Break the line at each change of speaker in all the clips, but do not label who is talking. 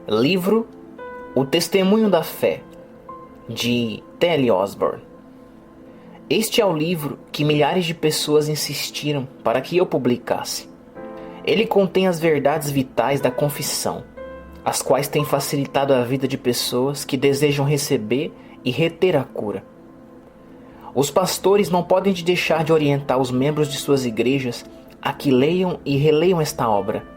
Livro O Testemunho da Fé, de T.L. Osborne. Este é o livro que milhares de pessoas insistiram para que eu publicasse. Ele contém as verdades vitais da confissão, as quais têm facilitado a vida de pessoas que desejam receber e reter a cura. Os pastores não podem deixar de orientar os membros de suas igrejas a que leiam e releiam esta obra.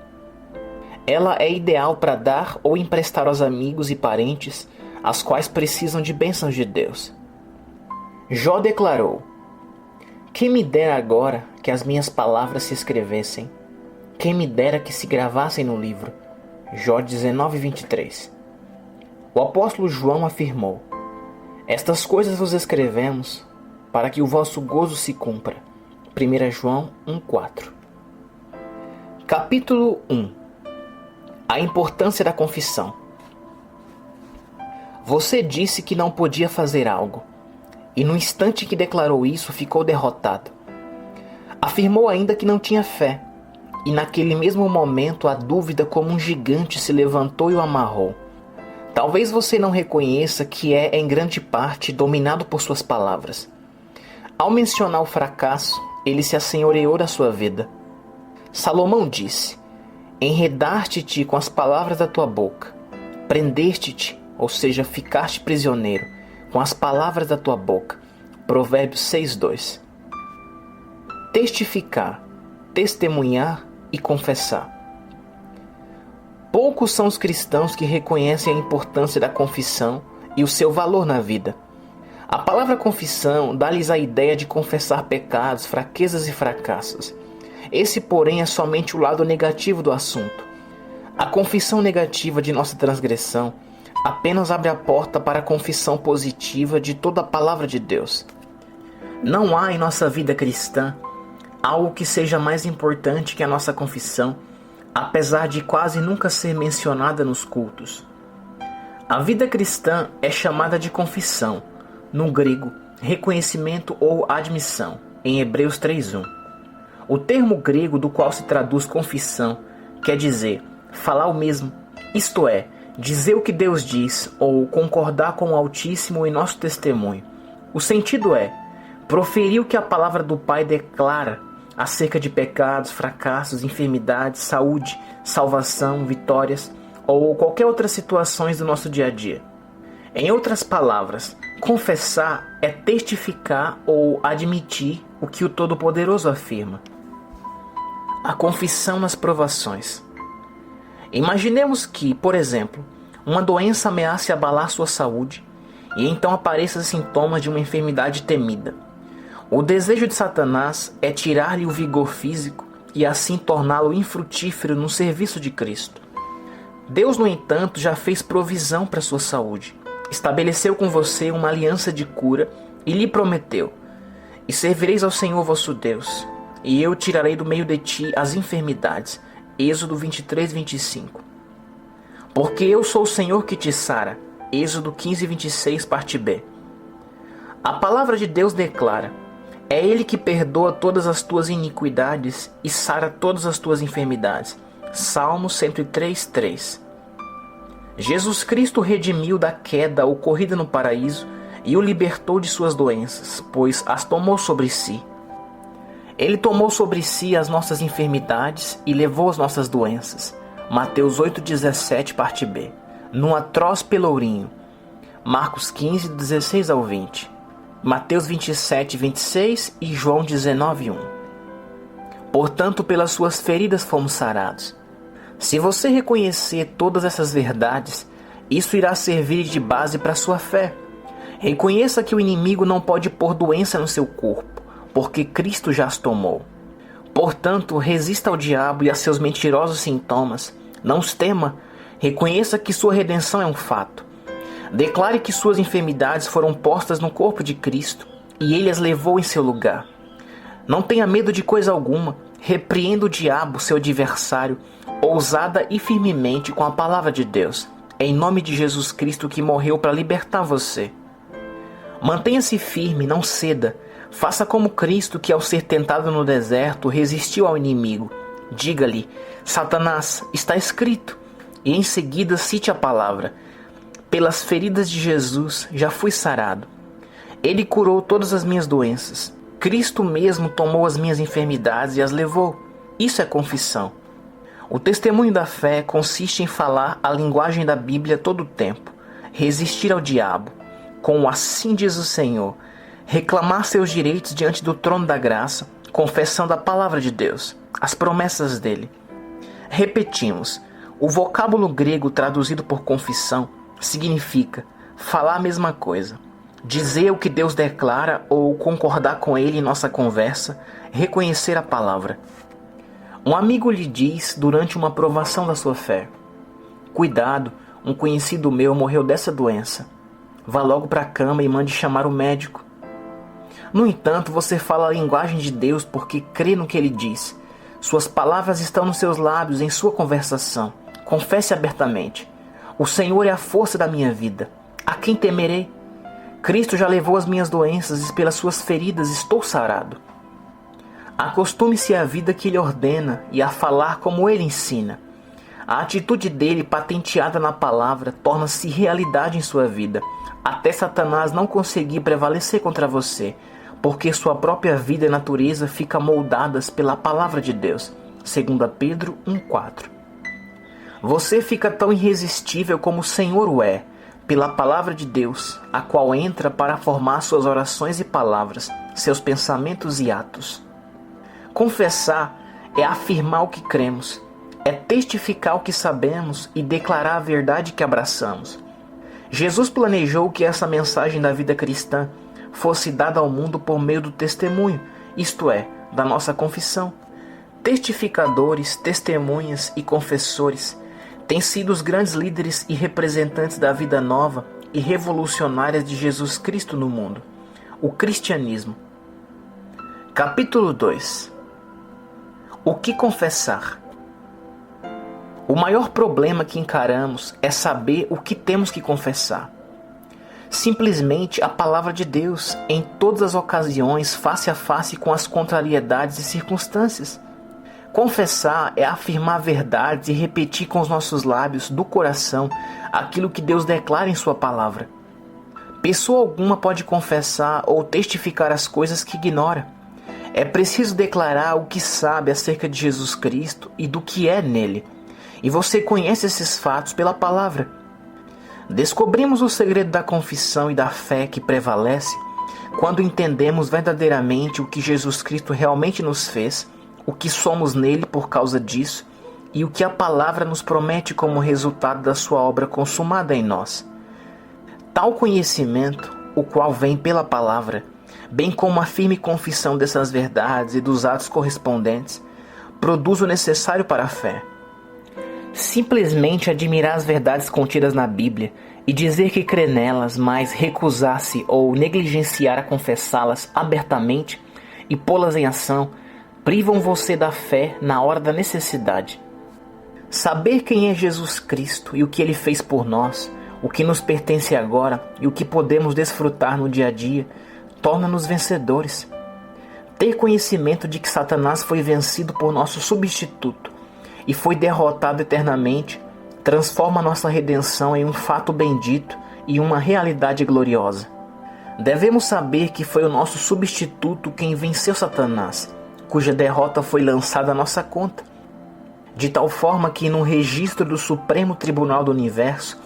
Ela é ideal para dar ou emprestar aos amigos e parentes, as quais precisam de bênçãos de Deus. Jó declarou: quem me dera agora que as minhas palavras se escrevessem, quem me dera que se gravassem no livro. Jó 19:23. O apóstolo João afirmou: estas coisas vos escrevemos para que o vosso gozo se cumpra. 1 João 1:4. Capítulo 1. A importância da confissão. Você disse que não podia fazer algo, e no instante que declarou isso ficou derrotado. Afirmou ainda que não tinha fé, e naquele mesmo momento a dúvida como um gigante se levantou e o amarrou. Talvez você não reconheça que é em grande parte dominado por suas palavras. Ao mencionar o fracasso, ele se assenhoreou da sua vida. Salomão disse: enredaste-te com as palavras da tua boca, prendeste-te, ou seja, ficaste prisioneiro, com as palavras da tua boca. Provérbios 6:2. Testificar, testemunhar e confessar. Poucos são os cristãos que reconhecem a importância da confissão e o seu valor na vida. A palavra confissão dá-lhes a ideia de confessar pecados, fraquezas e fracassos. Esse, porém, é somente o lado negativo do assunto. A confissão negativa de nossa transgressão apenas abre a porta para a confissão positiva de toda a palavra de Deus. Não há em nossa vida cristã algo que seja mais importante que a nossa confissão, apesar de quase nunca ser mencionada nos cultos. A vida cristã é chamada de confissão, no grego, reconhecimento ou admissão, em Hebreus 3:1. O termo grego do qual se traduz confissão quer dizer falar o mesmo, isto é, dizer o que Deus diz ou concordar com o Altíssimo em nosso testemunho. O sentido é proferir o que a palavra do Pai declara acerca de pecados, fracassos, enfermidades, saúde, salvação, vitórias ou qualquer outras situações do nosso dia a dia. Em outras palavras, confessar é testificar ou admitir o que o Todo-Poderoso afirma. A confissão nas provações. Imaginemos que, por exemplo, uma doença ameace abalar sua saúde e então apareçam sintomas de uma enfermidade temida. O desejo de Satanás é tirar-lhe o vigor físico e assim torná-lo infrutífero no serviço de Cristo. Deus, no entanto, já fez provisão para sua saúde. Estabeleceu com você uma aliança de cura e lhe prometeu: e servireis ao Senhor vosso Deus, e eu tirarei do meio de ti as enfermidades. Êxodo 23:25. Porque eu sou o Senhor que te sara. Êxodo 15:26, parte B. A palavra de Deus declara: é Ele que perdoa todas as tuas iniquidades e sara todas as tuas enfermidades. Salmo 103:3. Jesus Cristo redimiu da queda ocorrida no paraíso e o libertou de suas doenças, pois as tomou sobre si. Ele tomou sobre si as nossas enfermidades e levou as nossas doenças. Mateus 8:17, parte B. Num atroz pelourinho. Marcos 15:16-20. Mateus 27:26 e João 19:1. Portanto, pelas suas feridas fomos sarados. Se você reconhecer todas essas verdades, isso irá servir de base para sua fé. Reconheça que o inimigo não pode pôr doença no seu corpo, porque Cristo já as tomou. Portanto, resista ao diabo e a seus mentirosos sintomas. Não os tema. Reconheça que sua redenção é um fato. Declare que suas enfermidades foram postas no corpo de Cristo e Ele as levou em seu lugar. Não tenha medo de coisa alguma. Repreenda o diabo, seu adversário, ousada e firmemente com a palavra de Deus, em nome de Jesus Cristo que morreu para libertar você. Mantenha-se firme, não ceda. Faça como Cristo, que ao ser tentado no deserto resistiu ao inimigo. Diga-lhe: Satanás, está escrito, e em seguida cite a palavra: pelas feridas de Jesus já fui sarado. Ele curou todas as minhas doenças. Cristo mesmo tomou as minhas enfermidades e as levou. Isso é confissão. O testemunho da fé consiste em falar a linguagem da Bíblia todo o tempo, resistir ao diabo, com o assim diz o Senhor, reclamar seus direitos diante do trono da graça, confessando a palavra de Deus, as promessas dele. Repetimos, o vocábulo grego traduzido por confissão significa falar a mesma coisa, dizer o que Deus declara ou concordar com ele em nossa conversa, reconhecer a palavra. Um amigo lhe diz durante uma provação da sua fé: cuidado, um conhecido meu morreu dessa doença. Vá logo para a cama e mande chamar o médico. No entanto, você fala a linguagem de Deus porque crê no que ele diz. Suas palavras estão nos seus lábios em sua conversação. Confesse abertamente: o Senhor é a força da minha vida. A quem temerei? Cristo já levou as minhas doenças e pelas suas feridas estou sarado. Acostume-se à vida que ele ordena e a falar como ele ensina. A atitude dele, patenteada na palavra, torna-se realidade em sua vida, até Satanás não conseguir prevalecer contra você, porque sua própria vida e natureza ficam moldadas pela palavra de Deus. 2 Pedro 1,4. Você fica tão irresistível como o Senhor o é, pela palavra de Deus, a qual entra para formar suas orações e palavras, seus pensamentos e atos. Confessar é afirmar o que cremos, é testificar o que sabemos e declarar a verdade que abraçamos. Jesus planejou que essa mensagem da vida cristã fosse dada ao mundo por meio do testemunho, isto é, da nossa confissão. Testificadores, testemunhas e confessores têm sido os grandes líderes e representantes da vida nova e revolucionária de Jesus Cristo no mundo, o cristianismo. Capítulo 2. O que confessar? O maior problema que encaramos é saber o que temos que confessar. Simplesmente a palavra de Deus, em todas as ocasiões, face a face com as contrariedades e circunstâncias. Confessar é afirmar verdades e repetir com os nossos lábios, do coração, aquilo que Deus declara em sua palavra. Pessoa alguma pode confessar ou testificar as coisas que ignora. É preciso declarar o que sabe acerca de Jesus Cristo e do que é nele. E você conhece esses fatos pela palavra. Descobrimos o segredo da confissão e da fé que prevalece quando entendemos verdadeiramente o que Jesus Cristo realmente nos fez, o que somos nele por causa disso e o que a palavra nos promete como resultado da sua obra consumada em nós. Tal conhecimento, o qual vem pela palavra, bem como a firme confissão dessas verdades e dos atos correspondentes, produz o necessário para a fé. Simplesmente admirar as verdades contidas na Bíblia e dizer que crê nelas, mas recusar-se ou negligenciar a confessá-las abertamente e pô-las em ação, privam você da fé na hora da necessidade. Saber quem é Jesus Cristo e o que ele fez por nós, o que nos pertence agora e o que podemos desfrutar no dia a dia, torna-nos vencedores. Ter conhecimento de que Satanás foi vencido por nosso substituto e foi derrotado eternamente, transforma nossa redenção em um fato bendito e uma realidade gloriosa. Devemos saber que foi o nosso substituto quem venceu Satanás, cuja derrota foi lançada à nossa conta, de tal forma que no registro do Supremo Tribunal do Universo,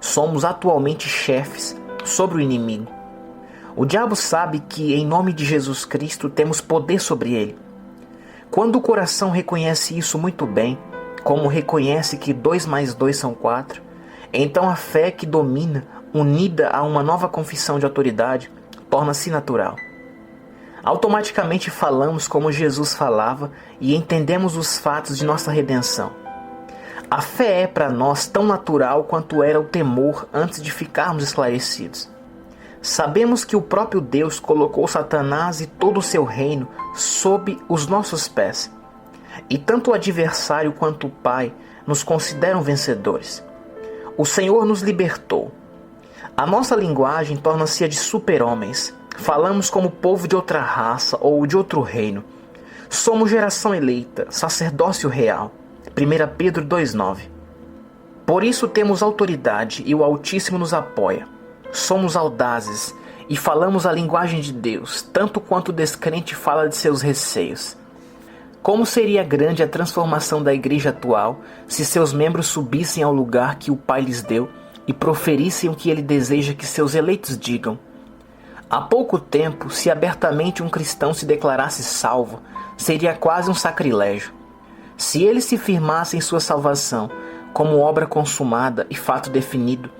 somos atualmente chefes sobre o inimigo. O diabo sabe que, em nome de Jesus Cristo, temos poder sobre ele. Quando o coração reconhece isso muito bem, como reconhece que 2 mais 2 são 4, então a fé que domina, unida a uma nova confissão de autoridade, torna-se natural. Automaticamente falamos como Jesus falava e entendemos os fatos de nossa redenção. A fé é para nós tão natural quanto era o temor antes de ficarmos esclarecidos. Sabemos que o próprio Deus colocou Satanás e todo o seu reino sob os nossos pés. E tanto o adversário quanto o Pai nos consideram vencedores. O Senhor nos libertou. A nossa linguagem torna-se a de super-homens. Falamos como povo de outra raça ou de outro reino. Somos geração eleita, sacerdócio real. 1 Pedro 2,9. Por isso temos autoridade e o Altíssimo nos apoia. Somos audazes e falamos a linguagem de Deus, tanto quanto o descrente fala de seus receios. Como seria grande a transformação da igreja atual se seus membros subissem ao lugar que o Pai lhes deu e proferissem o que ele deseja que seus eleitos digam? Há pouco tempo, se abertamente um cristão se declarasse salvo, seria quase um sacrilégio. Se ele se firmasse em sua salvação como obra consumada e fato definido,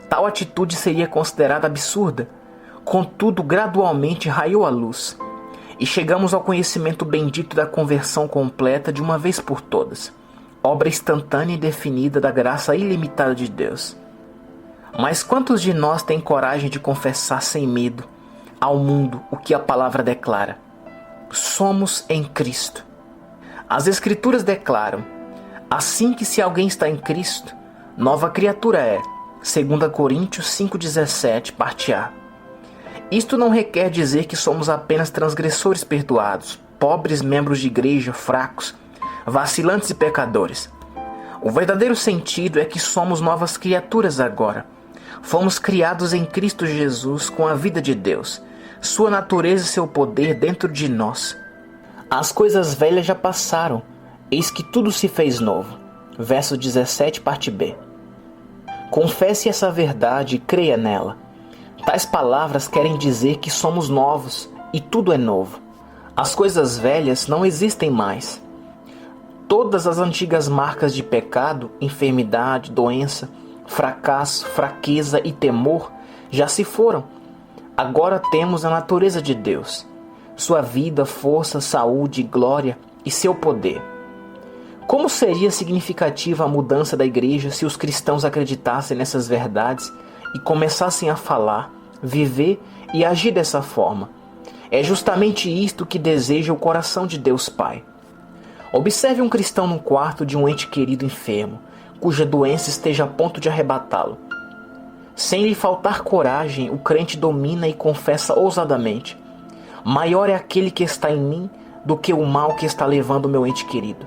tal atitude seria considerada absurda. Contudo, gradualmente raiou a luz, e chegamos ao conhecimento bendito da conversão completa de uma vez por todas, obra instantânea e definida da graça ilimitada de Deus. Mas quantos de nós têm coragem de confessar sem medo ao mundo o que a palavra declara? Somos em Cristo. As Escrituras declaram: assim que se alguém está em Cristo, nova criatura é. 2 Coríntios 5,17, parte A. Isto não requer dizer que somos apenas transgressores perdoados, pobres membros de igreja, fracos, vacilantes e pecadores. O verdadeiro sentido é que somos novas criaturas agora. Fomos criados em Cristo Jesus com a vida de Deus, sua natureza e seu poder dentro de nós. As coisas velhas já passaram, eis que tudo se fez novo. Verso 17, parte B. Confesse essa verdade e creia nela. Tais palavras querem dizer que somos novos e tudo é novo. As coisas velhas não existem mais. Todas as antigas marcas de pecado, enfermidade, doença, fracasso, fraqueza e temor já se foram. Agora temos a natureza de Deus, sua vida, força, saúde, glória e seu poder. Como seria significativa a mudança da igreja se os cristãos acreditassem nessas verdades e começassem a falar, viver e agir dessa forma? É justamente isto que deseja o coração de Deus Pai. Observe um cristão no quarto de um ente querido enfermo, cuja doença esteja a ponto de arrebatá-lo. Sem lhe faltar coragem, o crente domina e confessa ousadamente: maior é aquele que está em mim do que o mal que está levando o meu ente querido.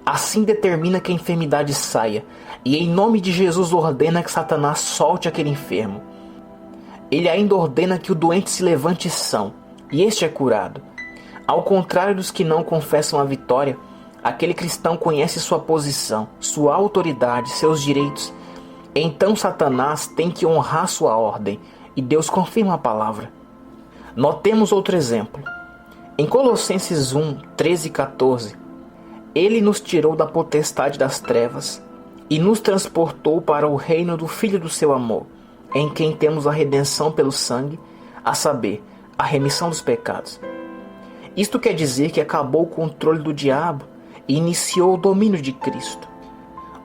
Assim determina que a enfermidade saia, e em nome de Jesus ordena que Satanás solte aquele enfermo. Ele ainda ordena que o doente se levante são, e este é curado. Ao contrário dos que não confessam a vitória, aquele cristão conhece sua posição, sua autoridade, seus direitos. Então Satanás tem que honrar sua ordem, e Deus confirma a palavra. Notemos outro exemplo. Em Colossenses 1, 13 e 14, Ele nos tirou da potestade das trevas e nos transportou para o reino do Filho do seu amor, em quem temos a redenção pelo sangue, a saber, a remissão dos pecados. Isto quer dizer que acabou o controle do diabo e iniciou o domínio de Cristo.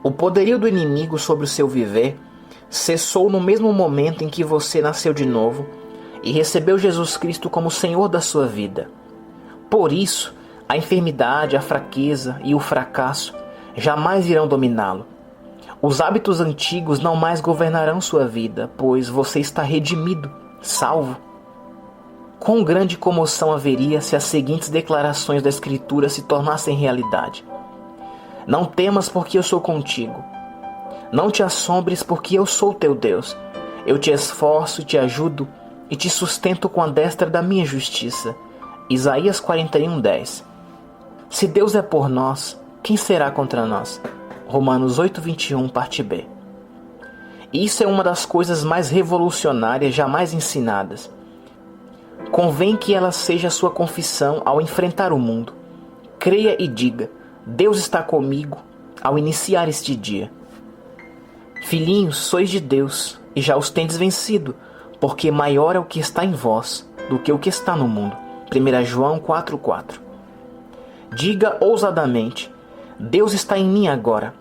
O poderio do inimigo sobre o seu viver cessou no mesmo momento em que você nasceu de novo e recebeu Jesus Cristo como Senhor da sua vida. Por isso, a enfermidade, a fraqueza e o fracasso jamais irão dominá-lo. Os hábitos antigos não mais governarão sua vida, pois você está redimido, salvo. Quão grande comoção haveria se as seguintes declarações da Escritura se tornassem realidade: não temas, porque eu sou contigo. Não te assombres, porque eu sou teu Deus. Eu te esforço, te ajudo e te sustento com a destra da minha justiça. Isaías 41:10. Se Deus é por nós, quem será contra nós? Romanos 8:21, parte B. Isso é uma das coisas mais revolucionárias jamais ensinadas. Convém que ela seja a sua confissão ao enfrentar o mundo. Creia e diga: Deus está comigo ao iniciar este dia. Filhinhos, sois de Deus e já os tendes vencido, porque maior é o que está em vós do que o que está no mundo. 1 João 4:4. Diga ousadamente: Deus está em mim agora.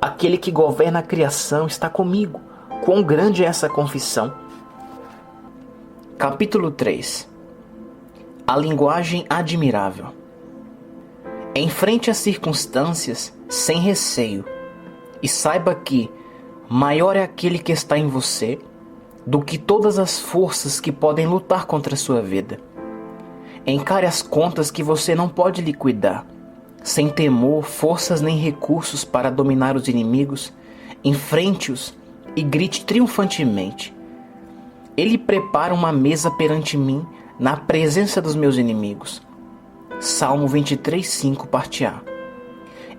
Aquele que governa a criação está comigo. Quão grande é essa confissão! Capítulo 3. A linguagem admirável. Enfrente as circunstâncias sem receio e saiba que maior é aquele que está em você do que todas as forças que podem lutar contra a sua vida. Encare as contas que você não pode liquidar, sem temor, forças nem recursos para dominar os inimigos, Enfrente-os e grite triunfantemente. Ele prepara uma mesa perante mim na presença dos meus inimigos. Salmo 23:5, parte A.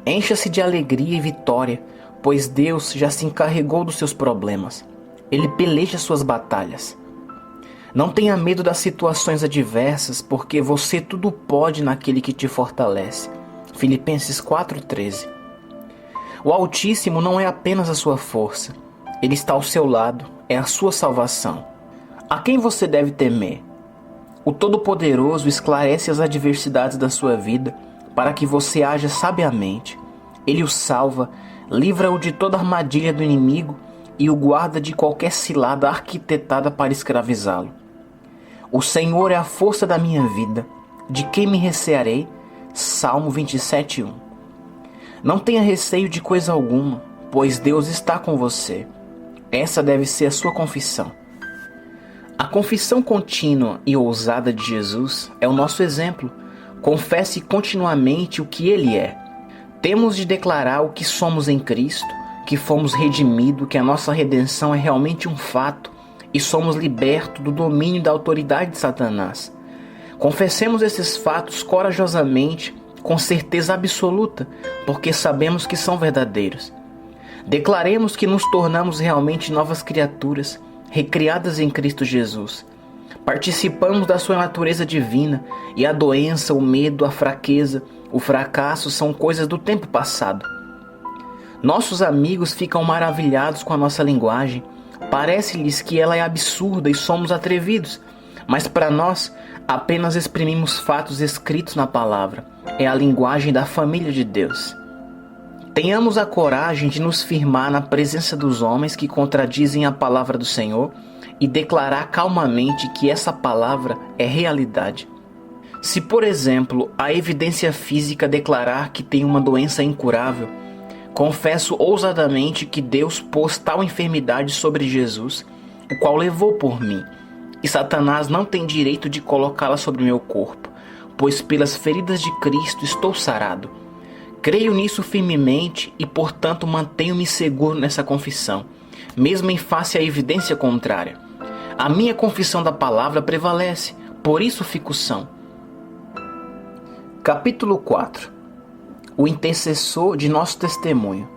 Encha-se de alegria e vitória, pois Deus já se encarregou dos seus problemas. Ele peleja suas batalhas. Não tenha medo das situações adversas, porque você tudo pode naquele que te fortalece. Filipenses 4:13. O Altíssimo não é apenas a sua força. Ele está ao seu lado, é a sua salvação. A quem você deve temer? O Todo-Poderoso esclarece as adversidades da sua vida para que você haja sabiamente. Ele o salva, livra-o de toda armadilha do inimigo e o guarda de qualquer cilada arquitetada para escravizá-lo. O Senhor é a força da minha vida. De quem me recearei? Salmo 27:1. Não tenha receio de coisa alguma, pois Deus está com você. Essa deve ser a sua confissão. A confissão contínua e ousada de Jesus é o nosso exemplo. Confesse continuamente o que Ele é. Temos de declarar o que somos em Cristo, que fomos redimidos, que a nossa redenção é realmente um fato e somos libertos do domínio da autoridade de Satanás. Confessemos esses fatos corajosamente, com certeza absoluta, porque sabemos que são verdadeiros. Declaremos que nos tornamos realmente novas criaturas, recriadas em Cristo Jesus. Participamos da sua natureza divina e a doença, o medo, a fraqueza, o fracasso são coisas do tempo passado. Nossos amigos ficam maravilhados com a nossa linguagem. Parece-lhes que ela é absurda e somos atrevidos, mas para nós apenas exprimimos fatos escritos na palavra. É a linguagem da família de Deus. Tenhamos a coragem de nos firmar na presença dos homens que contradizem a palavra do Senhor e declarar calmamente que essa palavra é realidade. Se, por exemplo, a evidência física declarar que tem uma doença incurável, confesso ousadamente que Deus pôs tal enfermidade sobre Jesus, o qual levou por mim, e Satanás não tem direito de colocá-la sobre meu corpo, pois pelas feridas de Cristo estou sarado. Creio nisso firmemente e, portanto, mantenho-me seguro nessa confissão, mesmo em face à evidência contrária. A minha confissão da palavra prevalece, por isso fico são. Capítulo 4. O intercessor de nosso testemunho.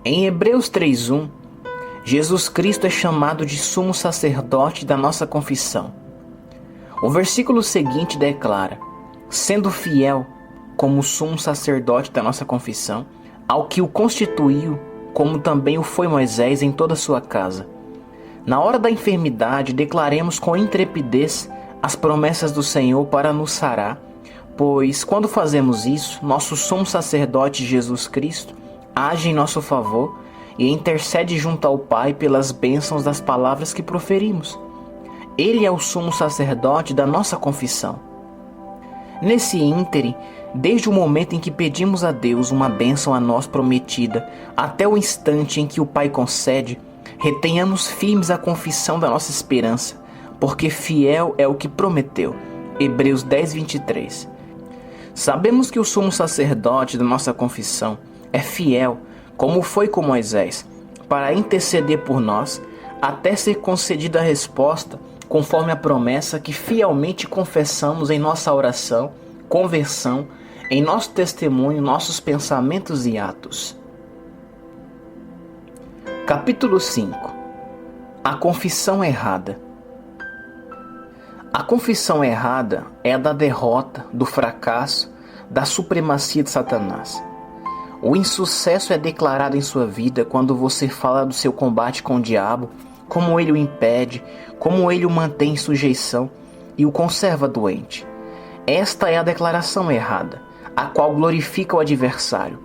Em Hebreus 3:1, Jesus Cristo é chamado de sumo sacerdote da nossa confissão. O versículo seguinte declara: sendo fiel como sumo sacerdote da nossa confissão, ao que o constituiu, como também o foi Moisés em toda a sua casa. Na hora da enfermidade, declaremos com intrepidez as promessas do Senhor para nos sarar, pois quando fazemos isso, nosso sumo sacerdote Jesus Cristo age em nosso favor e intercede junto ao Pai pelas bênçãos das palavras que proferimos. Ele é o sumo sacerdote da nossa confissão. Nesse íntere, desde o momento em que pedimos a Deus uma bênção a nós prometida, até o instante em que o Pai concede, retenhamos firmes a confissão da nossa esperança, porque fiel é o que prometeu. Hebreus 10:23. Sabemos que o sumo sacerdote da nossa confissão é fiel, como foi com Moisés, para interceder por nós, até ser concedida a resposta, conforme a promessa que fielmente confessamos em nossa oração, conversão, em nosso testemunho, nossos pensamentos e atos. Capítulo 5. A confissão errada. A confissão errada é a da derrota, do fracasso, da supremacia de Satanás. O insucesso é declarado em sua vida quando você fala do seu combate com o diabo, como ele o impede, como ele o mantém em sujeição e o conserva doente. Esta é a declaração errada, a qual glorifica o adversário.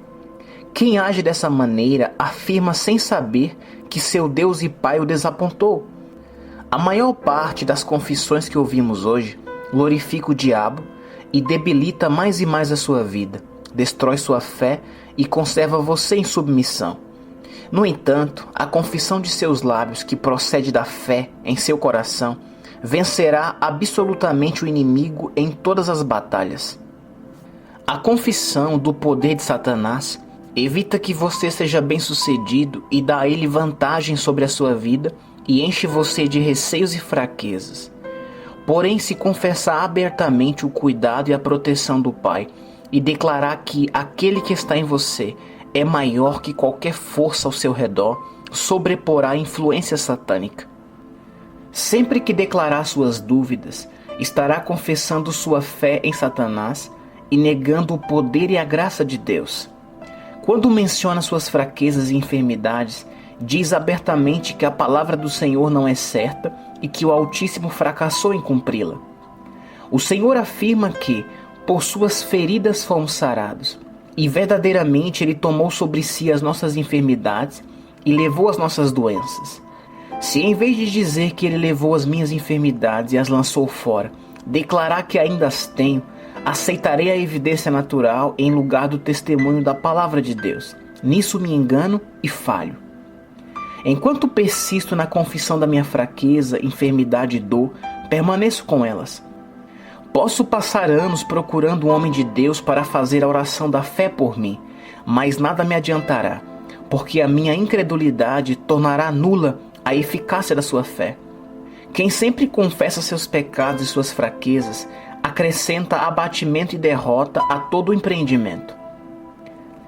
Quem age dessa maneira afirma sem saber que seu Deus e Pai o desapontou. A maior parte das confissões que ouvimos hoje glorifica o diabo e debilita mais e mais a sua vida, destrói sua fé e conserva você em submissão. No entanto, a confissão de seus lábios, que procede da fé em seu coração, vencerá absolutamente o inimigo em todas as batalhas. A confissão do poder de Satanás evita que você seja bem-sucedido e dá a ele vantagem sobre a sua vida e enche você de receios e fraquezas. Porém, se confessar abertamente o cuidado e a proteção do Pai e declarar que aquele que está em você é maior que qualquer força ao seu redor, sobreporá a influência satânica. Sempre que declarar suas dúvidas, estará confessando sua fé em Satanás e negando o poder e a graça de Deus. Quando menciona suas fraquezas e enfermidades, diz abertamente que a palavra do Senhor não é certa e que o Altíssimo fracassou em cumpri-la. O Senhor afirma que, por suas feridas fomos sarados, e verdadeiramente Ele tomou sobre si as nossas enfermidades e levou as nossas doenças. Se em vez de dizer que Ele levou as minhas enfermidades e as lançou fora, declarar que ainda as tenho, aceitarei a evidência natural em lugar do testemunho da palavra de Deus. Nisso me engano e falho. Enquanto persisto na confissão da minha fraqueza, enfermidade e dor, permaneço com elas. Posso passar anos procurando um homem de Deus para fazer a oração da fé por mim, mas nada me adiantará, porque a minha incredulidade tornará nula a eficácia da sua fé. Quem sempre confessa seus pecados e suas fraquezas, acrescenta abatimento e derrota a todo o empreendimento.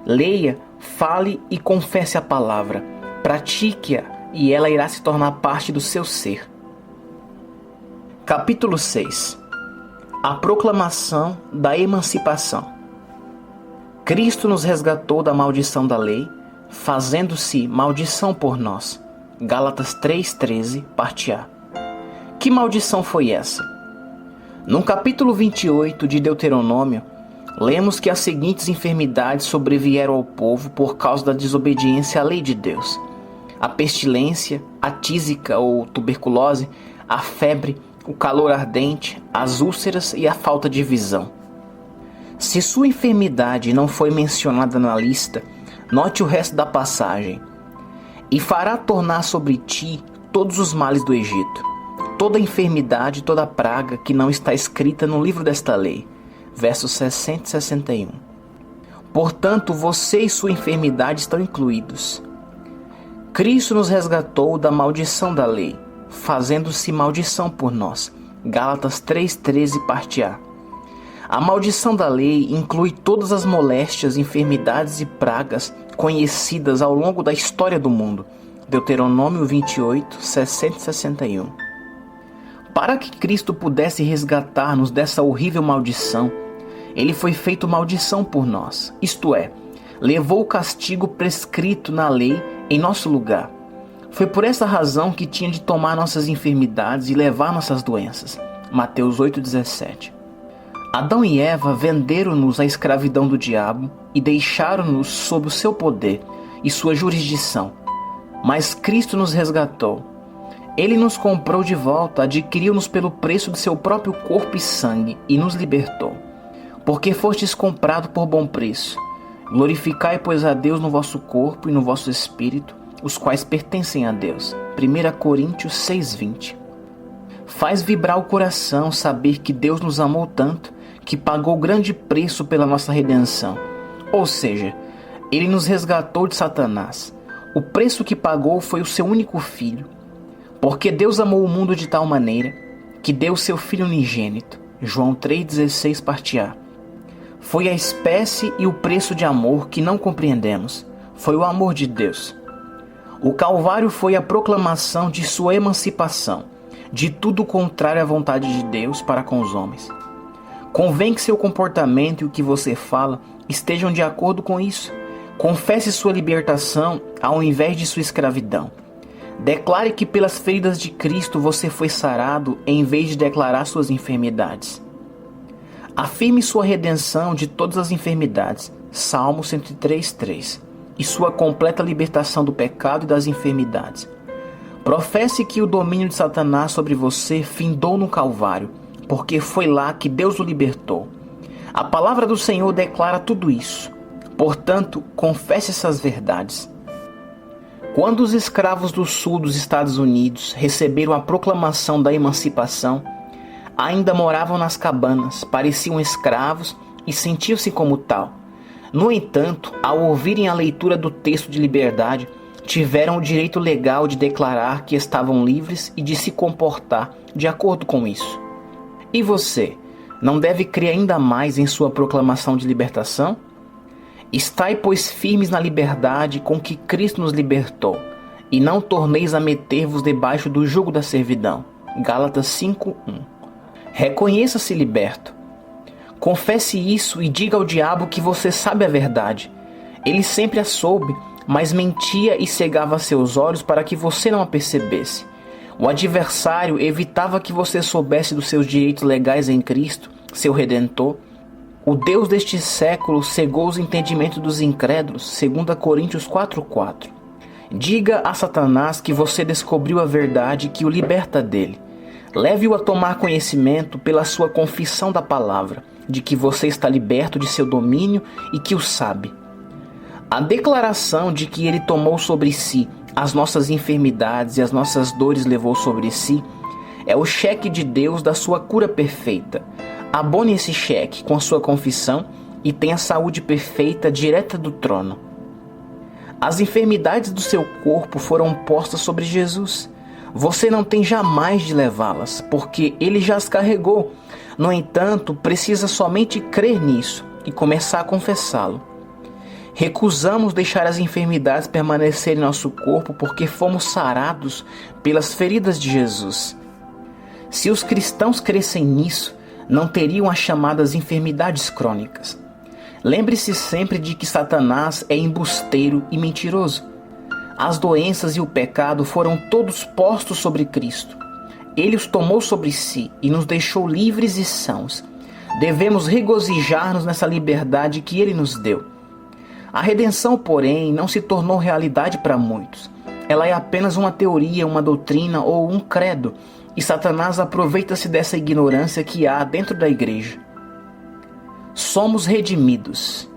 Leia, fale e confesse a palavra. Pratique-a e ela irá se tornar parte do seu ser. Capítulo 6. A proclamação da emancipação. Cristo nos resgatou da maldição da lei, fazendo-se maldição por nós. Gálatas 3:13, parte A. Que maldição foi essa? No capítulo 28 de Deuteronômio, lemos que as seguintes enfermidades sobrevieram ao povo por causa da desobediência à lei de Deus: a pestilência, a tísica ou tuberculose, a febre, o calor ardente, as úlceras e a falta de visão. Se sua enfermidade não foi mencionada na lista, note o resto da passagem. E fará tornar sobre ti todos os males do Egito, toda enfermidade, toda praga que não está escrita no livro desta lei. Versos 60 e 61. Portanto, você e sua enfermidade estão incluídos. Cristo nos resgatou da maldição da lei, fazendo-se maldição por nós. Gálatas 3:13, parte A. A maldição da lei inclui todas as moléstias, enfermidades e pragas conhecidas ao longo da história do mundo. Deuteronômio 28, 60 e 61. Para que Cristo pudesse resgatar-nos dessa horrível maldição, Ele foi feito maldição por nós, isto é, levou o castigo prescrito na lei em nosso lugar. Foi por essa razão que tinha de tomar nossas enfermidades e levar nossas doenças. Mateus 8,17. Adão e Eva venderam-nos à escravidão do diabo e deixaram-nos sob o seu poder e sua jurisdição. Mas Cristo nos resgatou. Ele nos comprou de volta, adquiriu-nos pelo preço de seu próprio corpo e sangue e nos libertou. Porque fostes comprado por bom preço. Glorificai, pois, a Deus no vosso corpo e no vosso espírito, os quais pertencem a Deus. 1 Coríntios 6:20. Faz vibrar o coração saber que Deus nos amou tanto que pagou grande preço pela nossa redenção. Ou seja, Ele nos resgatou de Satanás. O preço que pagou foi o seu único filho. Porque Deus amou o mundo de tal maneira que deu o seu Filho unigênito. João 3,16, parte A. Foi a espécie e o preço de amor que não compreendemos. Foi o amor de Deus. O Calvário foi a proclamação de sua emancipação, de tudo contrário à vontade de Deus para com os homens. Convém que seu comportamento e o que você fala estejam de acordo com isso. Confesse sua libertação ao invés de sua escravidão. Declare que pelas feridas de Cristo você foi sarado em vez de declarar suas enfermidades. Afirme sua redenção de todas as enfermidades. Salmo 103:3. E sua completa libertação do pecado e das enfermidades. Professe que o domínio de Satanás sobre você findou no Calvário, porque foi lá que Deus o libertou. A palavra do Senhor declara tudo isso. Portanto, confesse essas verdades. Quando os escravos do sul dos Estados Unidos receberam a proclamação da emancipação, ainda moravam nas cabanas, pareciam escravos e sentiam-se como tal. No entanto, ao ouvirem a leitura do texto de liberdade, tiveram o direito legal de declarar que estavam livres e de se comportar de acordo com isso. E você, não deve crer ainda mais em sua proclamação de libertação? Estai, pois, firmes na liberdade com que Cristo nos libertou, e não torneis a meter-vos debaixo do jugo da servidão. Gálatas 5:1. Reconheça-se liberto. Confesse isso e diga ao diabo que você sabe a verdade. Ele sempre a soube, mas mentia e cegava seus olhos para que você não a percebesse. O adversário evitava que você soubesse dos seus direitos legais em Cristo, seu Redentor. O Deus deste século cegou os entendimentos dos incrédulos, 2 Coríntios 4:4. Diga a Satanás que você descobriu a verdade que o liberta dele. Leve-o a tomar conhecimento pela sua confissão da palavra, de que você está liberto de seu domínio e que o sabe. A declaração de que ele tomou sobre si as nossas enfermidades e as nossas dores levou sobre si é o cheque de Deus da sua cura perfeita. Abone esse cheque com a sua confissão e tenha saúde perfeita direta do trono. As enfermidades do seu corpo foram postas sobre Jesus. Você não tem jamais de levá-las, porque ele já as carregou. No entanto, precisa somente crer nisso e começar a confessá-lo. Recusamos deixar as enfermidades permanecerem em nosso corpo porque fomos sarados pelas feridas de Jesus. Se os cristãos crescem nisso, não teriam as chamadas enfermidades crônicas. Lembre-se sempre de que Satanás é embusteiro e mentiroso. As doenças e o pecado foram todos postos sobre Cristo. Ele os tomou sobre si e nos deixou livres e sãos. Devemos regozijar-nos nessa liberdade que ele nos deu. A redenção, porém, não se tornou realidade para muitos. Ela é apenas uma teoria, uma doutrina ou um credo, e Satanás aproveita-se dessa ignorância que há dentro da igreja. Somos redimidos.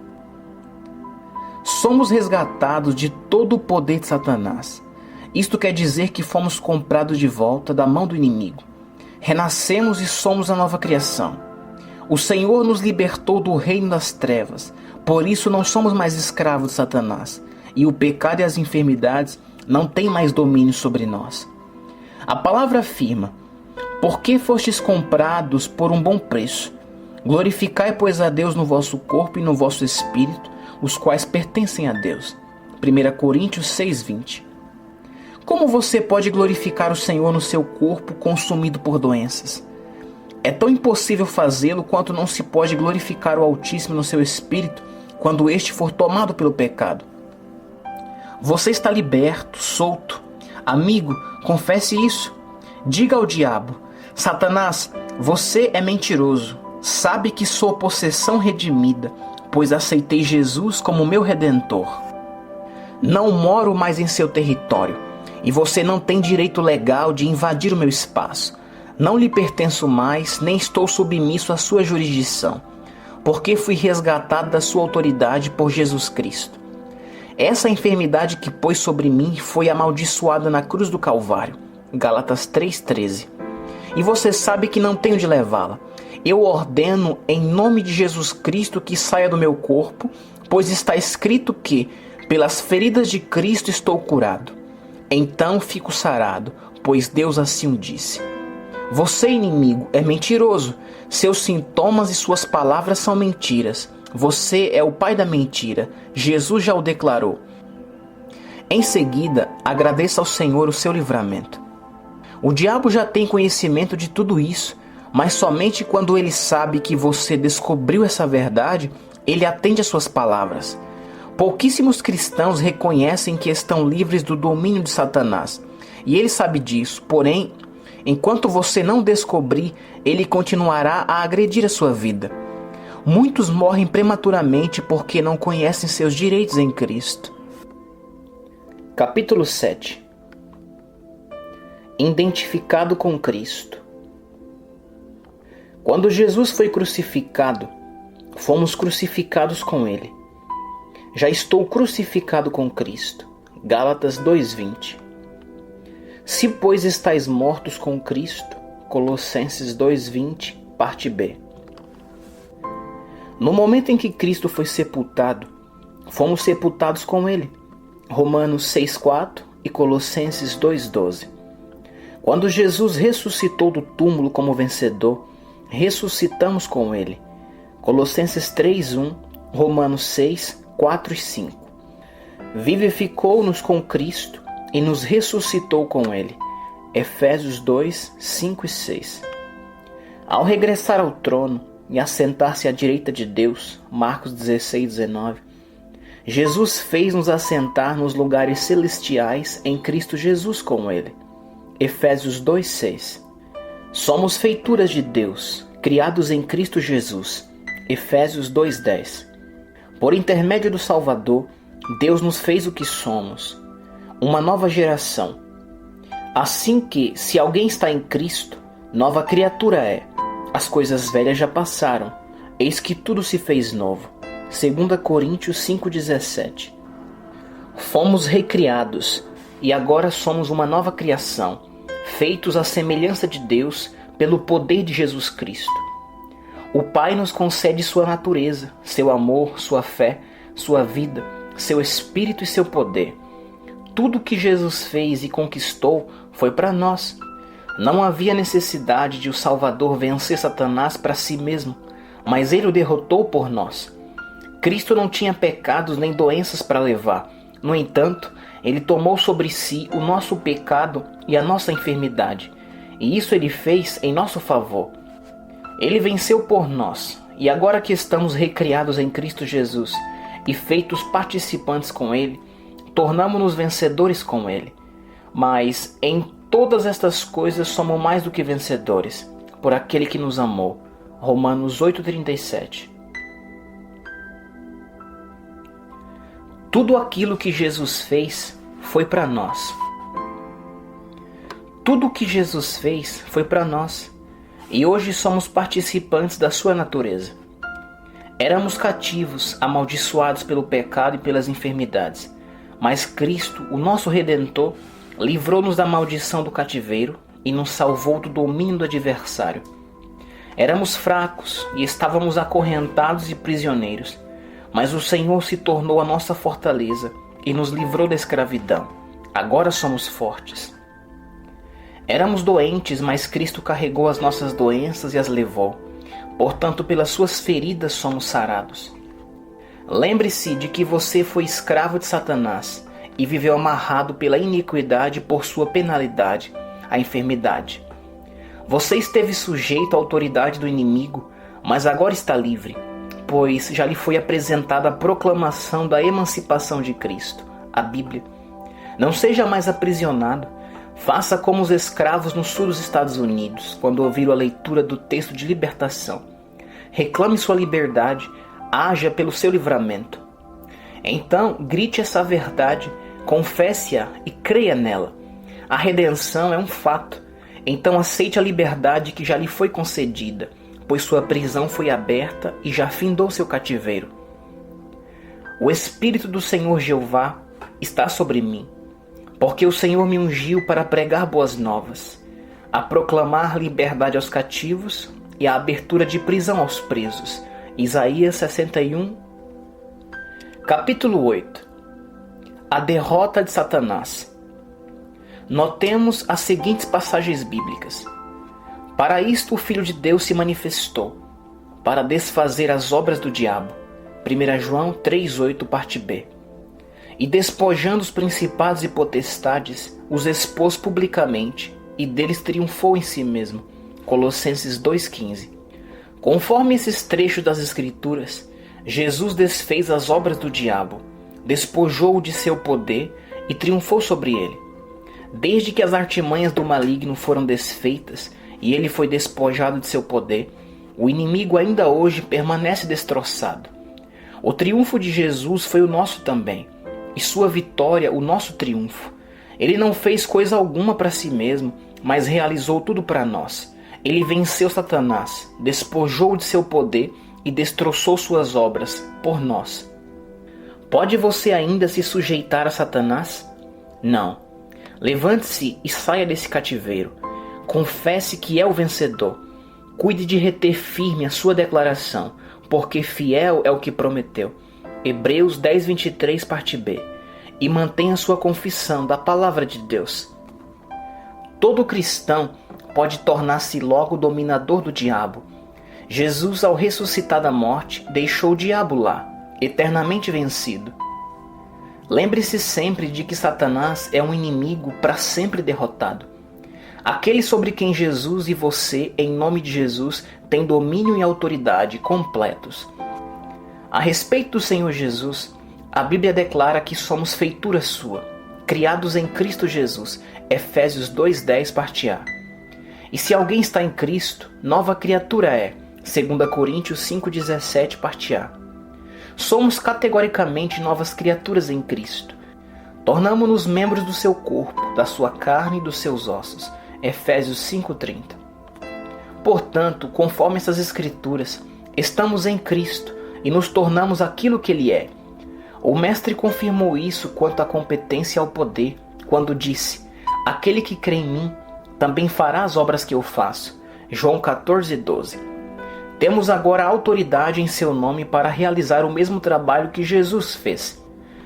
Somos resgatados de todo o poder de Satanás. Isto quer dizer que fomos comprados de volta da mão do inimigo. Renascemos e somos a nova criação. O Senhor nos libertou do reino das trevas. Por isso não somos mais escravos de Satanás. E o pecado e as enfermidades não têm mais domínio sobre nós. A palavra afirma: porque fostes comprados por um bom preço. Glorificai, pois, a Deus no vosso corpo e no vosso espírito, os quais pertencem a Deus. 1 Coríntios 6:20. Como você pode glorificar o Senhor no seu corpo consumido por doenças? É tão impossível fazê-lo quanto não se pode glorificar o Altíssimo no seu espírito quando este for tomado pelo pecado. Você está liberto, solto. Amigo, confesse isso. Diga ao diabo: Satanás, você é mentiroso. Sabe que sou possessão redimida, pois aceitei Jesus como meu Redentor. Não moro mais em seu território, e você não tem direito legal de invadir o meu espaço. Não lhe pertenço mais, nem estou submisso à sua jurisdição, porque fui resgatado da sua autoridade por Jesus Cristo. Essa enfermidade que pôs sobre mim foi amaldiçoada na cruz do Calvário. Gálatas 3:13. E você sabe que não tenho de levá-la. Eu ordeno em nome de Jesus Cristo que saia do meu corpo, pois está escrito que, pelas feridas de Cristo estou curado. Então fico sarado, pois Deus assim o disse. Você, inimigo, é mentiroso. Seus sintomas e suas palavras são mentiras. Você é o pai da mentira. Jesus já o declarou. Em seguida, agradeça ao Senhor o seu livramento. O diabo já tem conhecimento de tudo isso, mas somente quando ele sabe que você descobriu essa verdade, ele atende às suas palavras. Pouquíssimos cristãos reconhecem que estão livres do domínio de Satanás, e ele sabe disso, porém, enquanto você não descobrir, ele continuará a agredir a sua vida. Muitos morrem prematuramente porque não conhecem seus direitos em Cristo. Capítulo 7. Identificado com Cristo. Quando Jesus foi crucificado, fomos crucificados com ele. Já estou crucificado com Cristo. Gálatas 2:20. Se, pois, estáis mortos com Cristo. Colossenses 2:20, parte B. No momento em que Cristo foi sepultado, fomos sepultados com Ele. Romanos 6,4 e Colossenses 2,12. Quando Jesus ressuscitou do túmulo como vencedor, ressuscitamos com Ele. Colossenses 3,1, Romanos 6, 4 e 5. Vivificou-nos com Cristo e nos ressuscitou com Ele. Efésios 2, 5 e 6. Ao regressar ao trono e assentar-se à direita de Deus, Marcos 16, 19, Jesus fez-nos assentar nos lugares celestiais em Cristo Jesus com Ele. Efésios 2, 6. Somos feituras de Deus, criados em Cristo Jesus. Efésios 2, 10. Por intermédio do Salvador, Deus nos fez o que somos, uma nova geração. Assim que, se alguém está em Cristo, nova criatura é. As coisas velhas já passaram, eis que tudo se fez novo. 2 Coríntios 5,17. Fomos recriados, e agora somos uma nova criação, feitos à semelhança de Deus pelo poder de Jesus Cristo. O Pai nos concede sua natureza, seu amor, sua fé, sua vida, seu espírito e seu poder. Tudo que Jesus fez e conquistou foi para nós. Não havia necessidade de o Salvador vencer Satanás para si mesmo, mas ele o derrotou por nós. Cristo não tinha pecados nem doenças para levar. No entanto, ele tomou sobre si o nosso pecado e a nossa enfermidade, e isso ele fez em nosso favor. Ele venceu por nós, e agora que estamos recriados em Cristo Jesus e feitos participantes com Ele, tornamo-nos vencedores com Ele. Mas em todas estas coisas somos mais do que vencedores, por aquele que nos amou. Romanos 8,37. Tudo aquilo que Jesus fez foi para nós. Tudo o que Jesus fez foi para nós, e hoje somos participantes da sua natureza. Éramos cativos, amaldiçoados pelo pecado e pelas enfermidades, mas Cristo, o nosso Redentor, livrou-nos da maldição do cativeiro e nos salvou do domínio do adversário. Éramos fracos e estávamos acorrentados e prisioneiros, mas o Senhor se tornou a nossa fortaleza e nos livrou da escravidão. Agora somos fortes. Éramos doentes, mas Cristo carregou as nossas doenças e as levou. Portanto, pelas suas feridas somos sarados. Lembre-se de que você foi escravo de Satanás e viveu amarrado pela iniquidade por sua penalidade, a enfermidade. Você esteve sujeito à autoridade do inimigo, mas agora está livre, pois já lhe foi apresentada a proclamação da emancipação de Cristo, a Bíblia. Não seja mais aprisionado. Faça como os escravos no sul dos Estados Unidos, quando ouviram a leitura do texto de libertação. Reclame sua liberdade, haja pelo seu livramento. Então, grite essa verdade, confesse-a e creia nela. A redenção é um fato. Então aceite a liberdade que já lhe foi concedida, pois sua prisão foi aberta e já findou seu cativeiro. O Espírito do Senhor Jeová está sobre mim, porque o Senhor me ungiu para pregar boas novas, a proclamar liberdade aos cativos e a abertura de prisão aos presos. Isaías 61. Capítulo 8. A derrota de Satanás. Notemos as seguintes passagens bíblicas. Para isto o Filho de Deus se manifestou, para desfazer as obras do diabo. 1 João 3,8, parte B. E despojando os principados e potestades, os expôs publicamente, e deles triunfou em si mesmo. Colossenses 2,15. Conforme esses trechos das Escrituras, Jesus desfez as obras do diabo, despojou-o de seu poder e triunfou sobre ele. Desde que as artimanhas do maligno foram desfeitas e ele foi despojado de seu poder, o inimigo ainda hoje permanece destroçado. O triunfo de Jesus foi o nosso também, e sua vitória o nosso triunfo. Ele não fez coisa alguma para si mesmo, mas realizou tudo para nós. Ele venceu Satanás, despojou de seu poder e destroçou suas obras por nós. Pode você ainda se sujeitar a Satanás? Não. Levante-se e saia desse cativeiro. Confesse que é o vencedor. Cuide de reter firme a sua declaração, porque fiel é o que prometeu. Hebreus 10:23, parte B. E mantenha sua confissão da palavra de Deus. Todo cristão pode tornar-se logo dominador do diabo. Jesus, ao ressuscitar da morte, deixou o diabo lá, eternamente vencido. Lembre-se sempre de que Satanás é um inimigo para sempre derrotado. Aquele sobre quem Jesus e você, em nome de Jesus, têm domínio e autoridade completos. A respeito do Senhor Jesus, a Bíblia declara que somos feitura sua, criados em Cristo Jesus, Efésios 2:10, parte A. E se alguém está em Cristo, nova criatura é, 2 Coríntios 5:17, parte A. Somos categoricamente novas criaturas em Cristo. Tornamo-nos membros do seu corpo, da sua carne e dos seus ossos. Efésios 5:30. Portanto, conforme essas escrituras, estamos em Cristo e nos tornamos aquilo que Ele é. O Mestre confirmou isso quanto à competência e ao poder, quando disse: aquele que crê em mim, também fará as obras que eu faço. João 14:12. Temos agora autoridade em seu nome para realizar o mesmo trabalho que Jesus fez.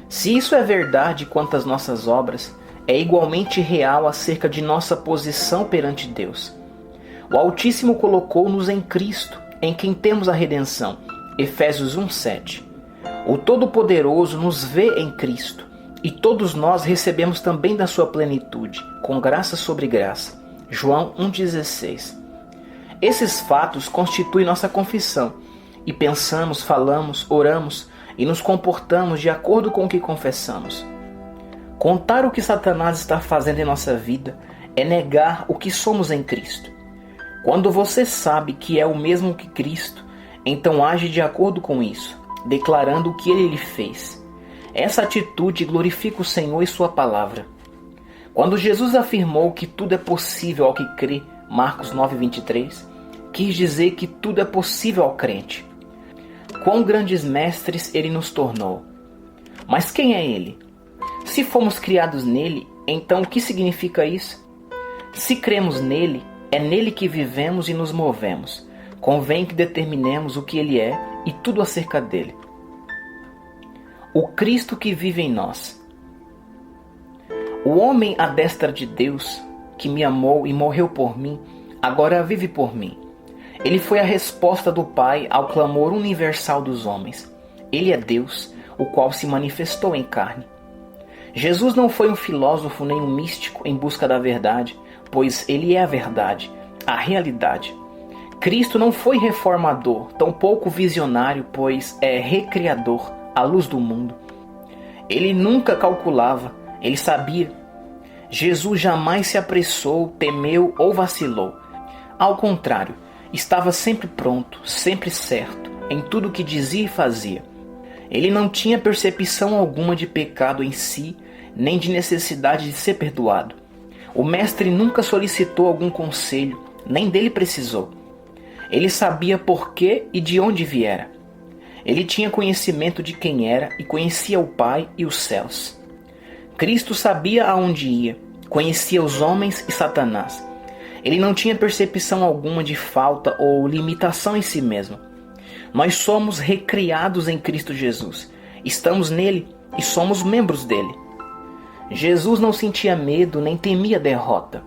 Se isso é verdade quanto às nossas obras, é igualmente real acerca de nossa posição perante Deus. O Altíssimo colocou-nos em Cristo, em quem temos a redenção. Efésios 1:7. O Todo-Poderoso nos vê em Cristo, e todos nós recebemos também da sua plenitude, com graça sobre graça. João 1:16. Esses fatos constituem nossa confissão, e pensamos, falamos, oramos e nos comportamos de acordo com o que confessamos. Contar o que Satanás está fazendo em nossa vida é negar o que somos em Cristo. Quando você sabe que é o mesmo que Cristo, então age de acordo com isso, declarando o que Ele lhe fez. Essa atitude glorifica o Senhor e sua palavra. Quando Jesus afirmou que tudo é possível ao que crê, Marcos 9:23, quis dizer que tudo é possível ao crente. Quão grandes mestres Ele nos tornou. Mas quem é Ele? Se fomos criados nele, então o que significa isso? Se cremos nele, é nele que vivemos e nos movemos. Convém que determinemos o que ele é e tudo acerca dele. O Cristo que vive em nós. O homem à destra de Deus, que me amou e morreu por mim, agora vive por mim. Ele foi a resposta do Pai ao clamor universal dos homens. Ele é Deus, o qual se manifestou em carne. Jesus não foi um filósofo nem um místico em busca da verdade, pois Ele é a verdade, a realidade. Cristo não foi reformador, tampouco visionário, pois é recriador, a luz do mundo. Ele nunca calculava, ele sabia. Jesus jamais se apressou, temeu ou vacilou. Ao contrário, estava sempre pronto, sempre certo, em tudo o que dizia e fazia. Ele não tinha percepção alguma de pecado em si, nem de necessidade de ser perdoado. O Mestre nunca solicitou algum conselho, nem dele precisou. Ele sabia por que e de onde viera. Ele tinha conhecimento de quem era e conhecia o Pai e os céus. Cristo sabia aonde ia, conhecia os homens e Satanás. Ele não tinha percepção alguma de falta ou limitação em si mesmo. Nós somos recriados em Cristo Jesus. Estamos nele e somos membros dele. Jesus não sentia medo nem temia derrota.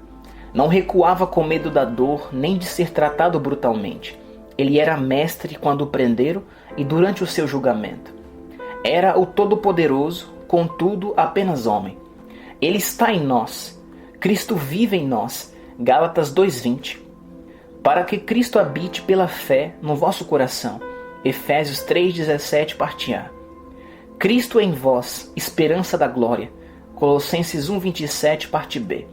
Não recuava com medo da dor nem de ser tratado brutalmente. Ele era mestre quando o prenderam e durante o seu julgamento. Era o Todo-Poderoso, contudo apenas homem. Ele está em nós. Cristo vive em nós. Gálatas 2:20. Para que Cristo habite pela fé no vosso coração. Efésios 3:17, parte A. Cristo em vós, esperança da glória. Colossenses 1:27, parte B.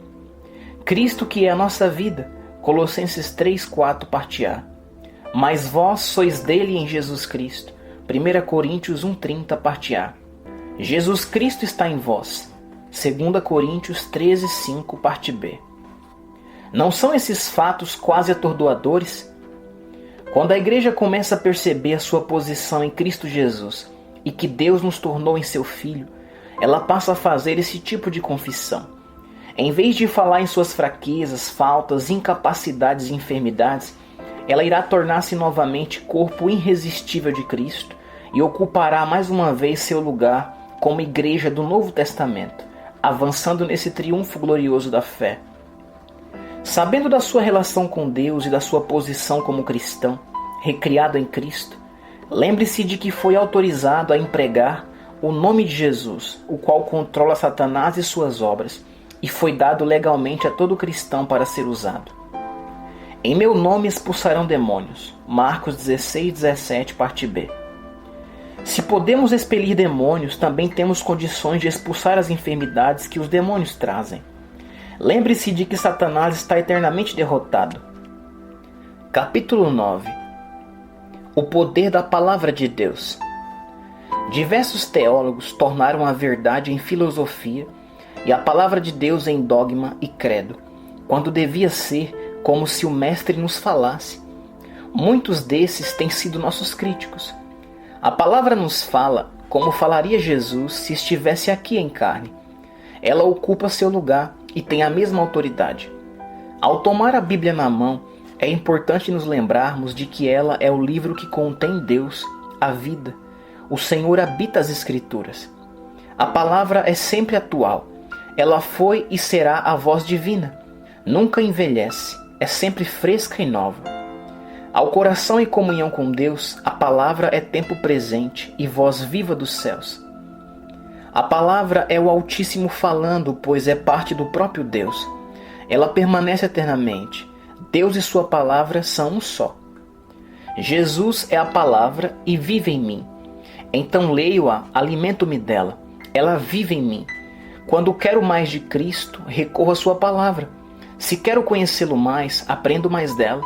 Cristo que é a nossa vida. Colossenses 3:4, parte A. Mas vós sois dele em Jesus Cristo. 1 Coríntios 1:30, parte A. Jesus Cristo está em vós. 2 Coríntios 13:5, parte B. Não são esses fatos quase atordoadores? Quando a igreja começa a perceber a sua posição em Cristo Jesus e que Deus nos tornou em seu Filho, ela passa a fazer esse tipo de confissão. Em vez de falar em suas fraquezas, faltas, incapacidades e enfermidades, ela irá tornar-se novamente corpo irresistível de Cristo e ocupará mais uma vez seu lugar como igreja do Novo Testamento, avançando nesse triunfo glorioso da fé. Sabendo da sua relação com Deus e da sua posição como cristão, recriado em Cristo, lembre-se de que foi autorizado a empregar o nome de Jesus, o qual controla Satanás e suas obras, e foi dado legalmente a todo cristão para ser usado. Em meu nome expulsarão demônios. Marcos 16:17, parte B. Se podemos expelir demônios, também temos condições de expulsar as enfermidades que os demônios trazem. Lembre-se de que Satanás está eternamente derrotado. Capítulo 9. O poder da Palavra de Deus. Diversos teólogos tornaram a verdade em filosofia e a Palavra de Deus em dogma e credo, quando devia ser como se o Mestre nos falasse. Muitos desses têm sido nossos críticos. A Palavra nos fala como falaria Jesus se estivesse aqui em carne. Ela ocupa seu lugar e tem a mesma autoridade. Ao tomar a Bíblia na mão, é importante nos lembrarmos de que ela é o livro que contém Deus, a vida. O Senhor habita as Escrituras. A palavra é sempre atual. Ela foi e será a voz divina. Nunca envelhece, é sempre fresca e nova. Ao coração em comunhão com Deus, a palavra é tempo presente e voz viva dos céus. A palavra é o Altíssimo falando, pois é parte do próprio Deus. Ela permanece eternamente. Deus e sua palavra são um só. Jesus é a palavra e vive em mim. Então leio-a, alimento-me dela. Ela vive em mim. Quando quero mais de Cristo, recorro à sua palavra. Se quero conhecê-lo mais, aprendo mais dela.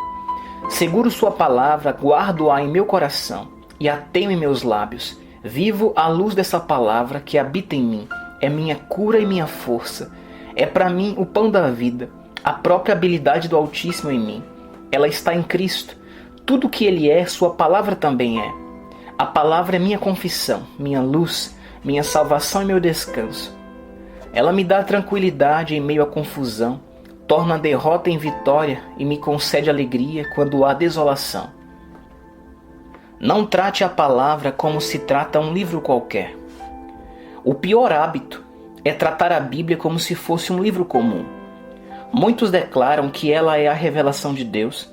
Seguro sua palavra, guardo-a em meu coração e a tenho em meus lábios. Vivo à luz dessa palavra que habita em mim. É minha cura e minha força. É para mim o pão da vida, a própria habilidade do Altíssimo em mim. Ela está em Cristo. Tudo que Ele é, sua palavra também é. A palavra é minha confissão, minha luz, minha salvação e meu descanso. Ela me dá tranquilidade em meio à confusão, torna a derrota em vitória e me concede alegria quando há desolação. Não trate a palavra como se trata um livro qualquer. O pior hábito é tratar a Bíblia como se fosse um livro comum. Muitos declaram que ela é a revelação de Deus,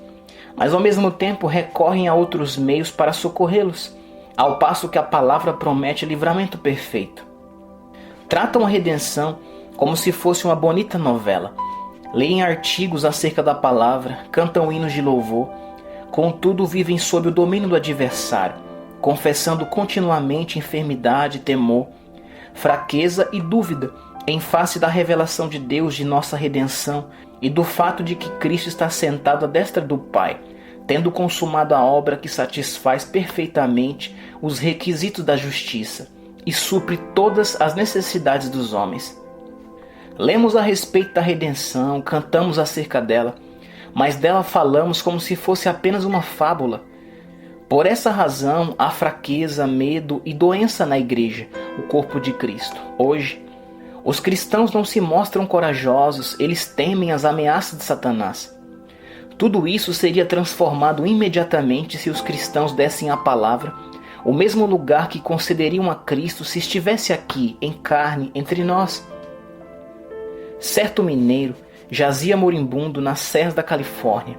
mas ao mesmo tempo recorrem a outros meios para socorrê-los, ao passo que a palavra promete livramento perfeito. Tratam a redenção como se fosse uma bonita novela. Leem artigos acerca da palavra, cantam hinos de louvor, contudo vivem sob o domínio do adversário, confessando continuamente enfermidade, temor, fraqueza e dúvida em face da revelação de Deus de nossa redenção e do fato de que Cristo está sentado à destra do Pai, tendo consumado a obra que satisfaz perfeitamente os requisitos da justiça e supre todas as necessidades dos homens. Lemos a respeito da redenção, cantamos acerca dela, mas dela falamos como se fosse apenas uma fábula. Por essa razão, há fraqueza, medo e doença na igreja, o corpo de Cristo. Hoje, os cristãos não se mostram corajosos, eles temem as ameaças de Satanás. Tudo isso seria transformado imediatamente se os cristãos dessem à palavra o mesmo lugar que concederiam a Cristo se estivesse aqui, em carne, entre nós. Certo mineiro jazia moribundo nas serras da Califórnia,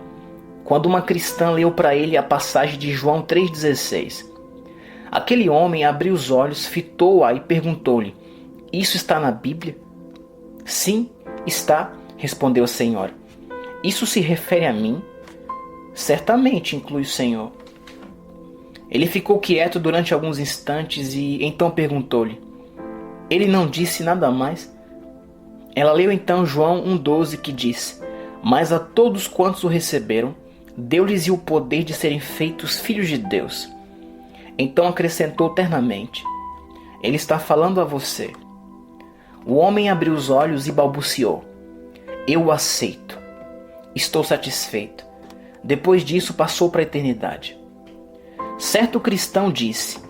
quando uma cristã leu para ele a passagem de João 3,16. Aquele homem abriu os olhos, fitou-a e perguntou-lhe: "Isso está na Bíblia?" "Sim, está", respondeu a senhora. "Isso se refere a mim?" "Certamente", inclui o Senhor. Ele ficou quieto durante alguns instantes e então perguntou-lhe: "Ele não disse nada mais?" Ela leu então João 1,12, que diz: "Mas a todos quantos o receberam, deu-lhes o poder de serem feitos filhos de Deus." Então acrescentou ternamente: "Ele está falando a você." O homem abriu os olhos e balbuciou: "Eu o aceito. Estou satisfeito." Depois disso passou para a eternidade. Certo cristão disse: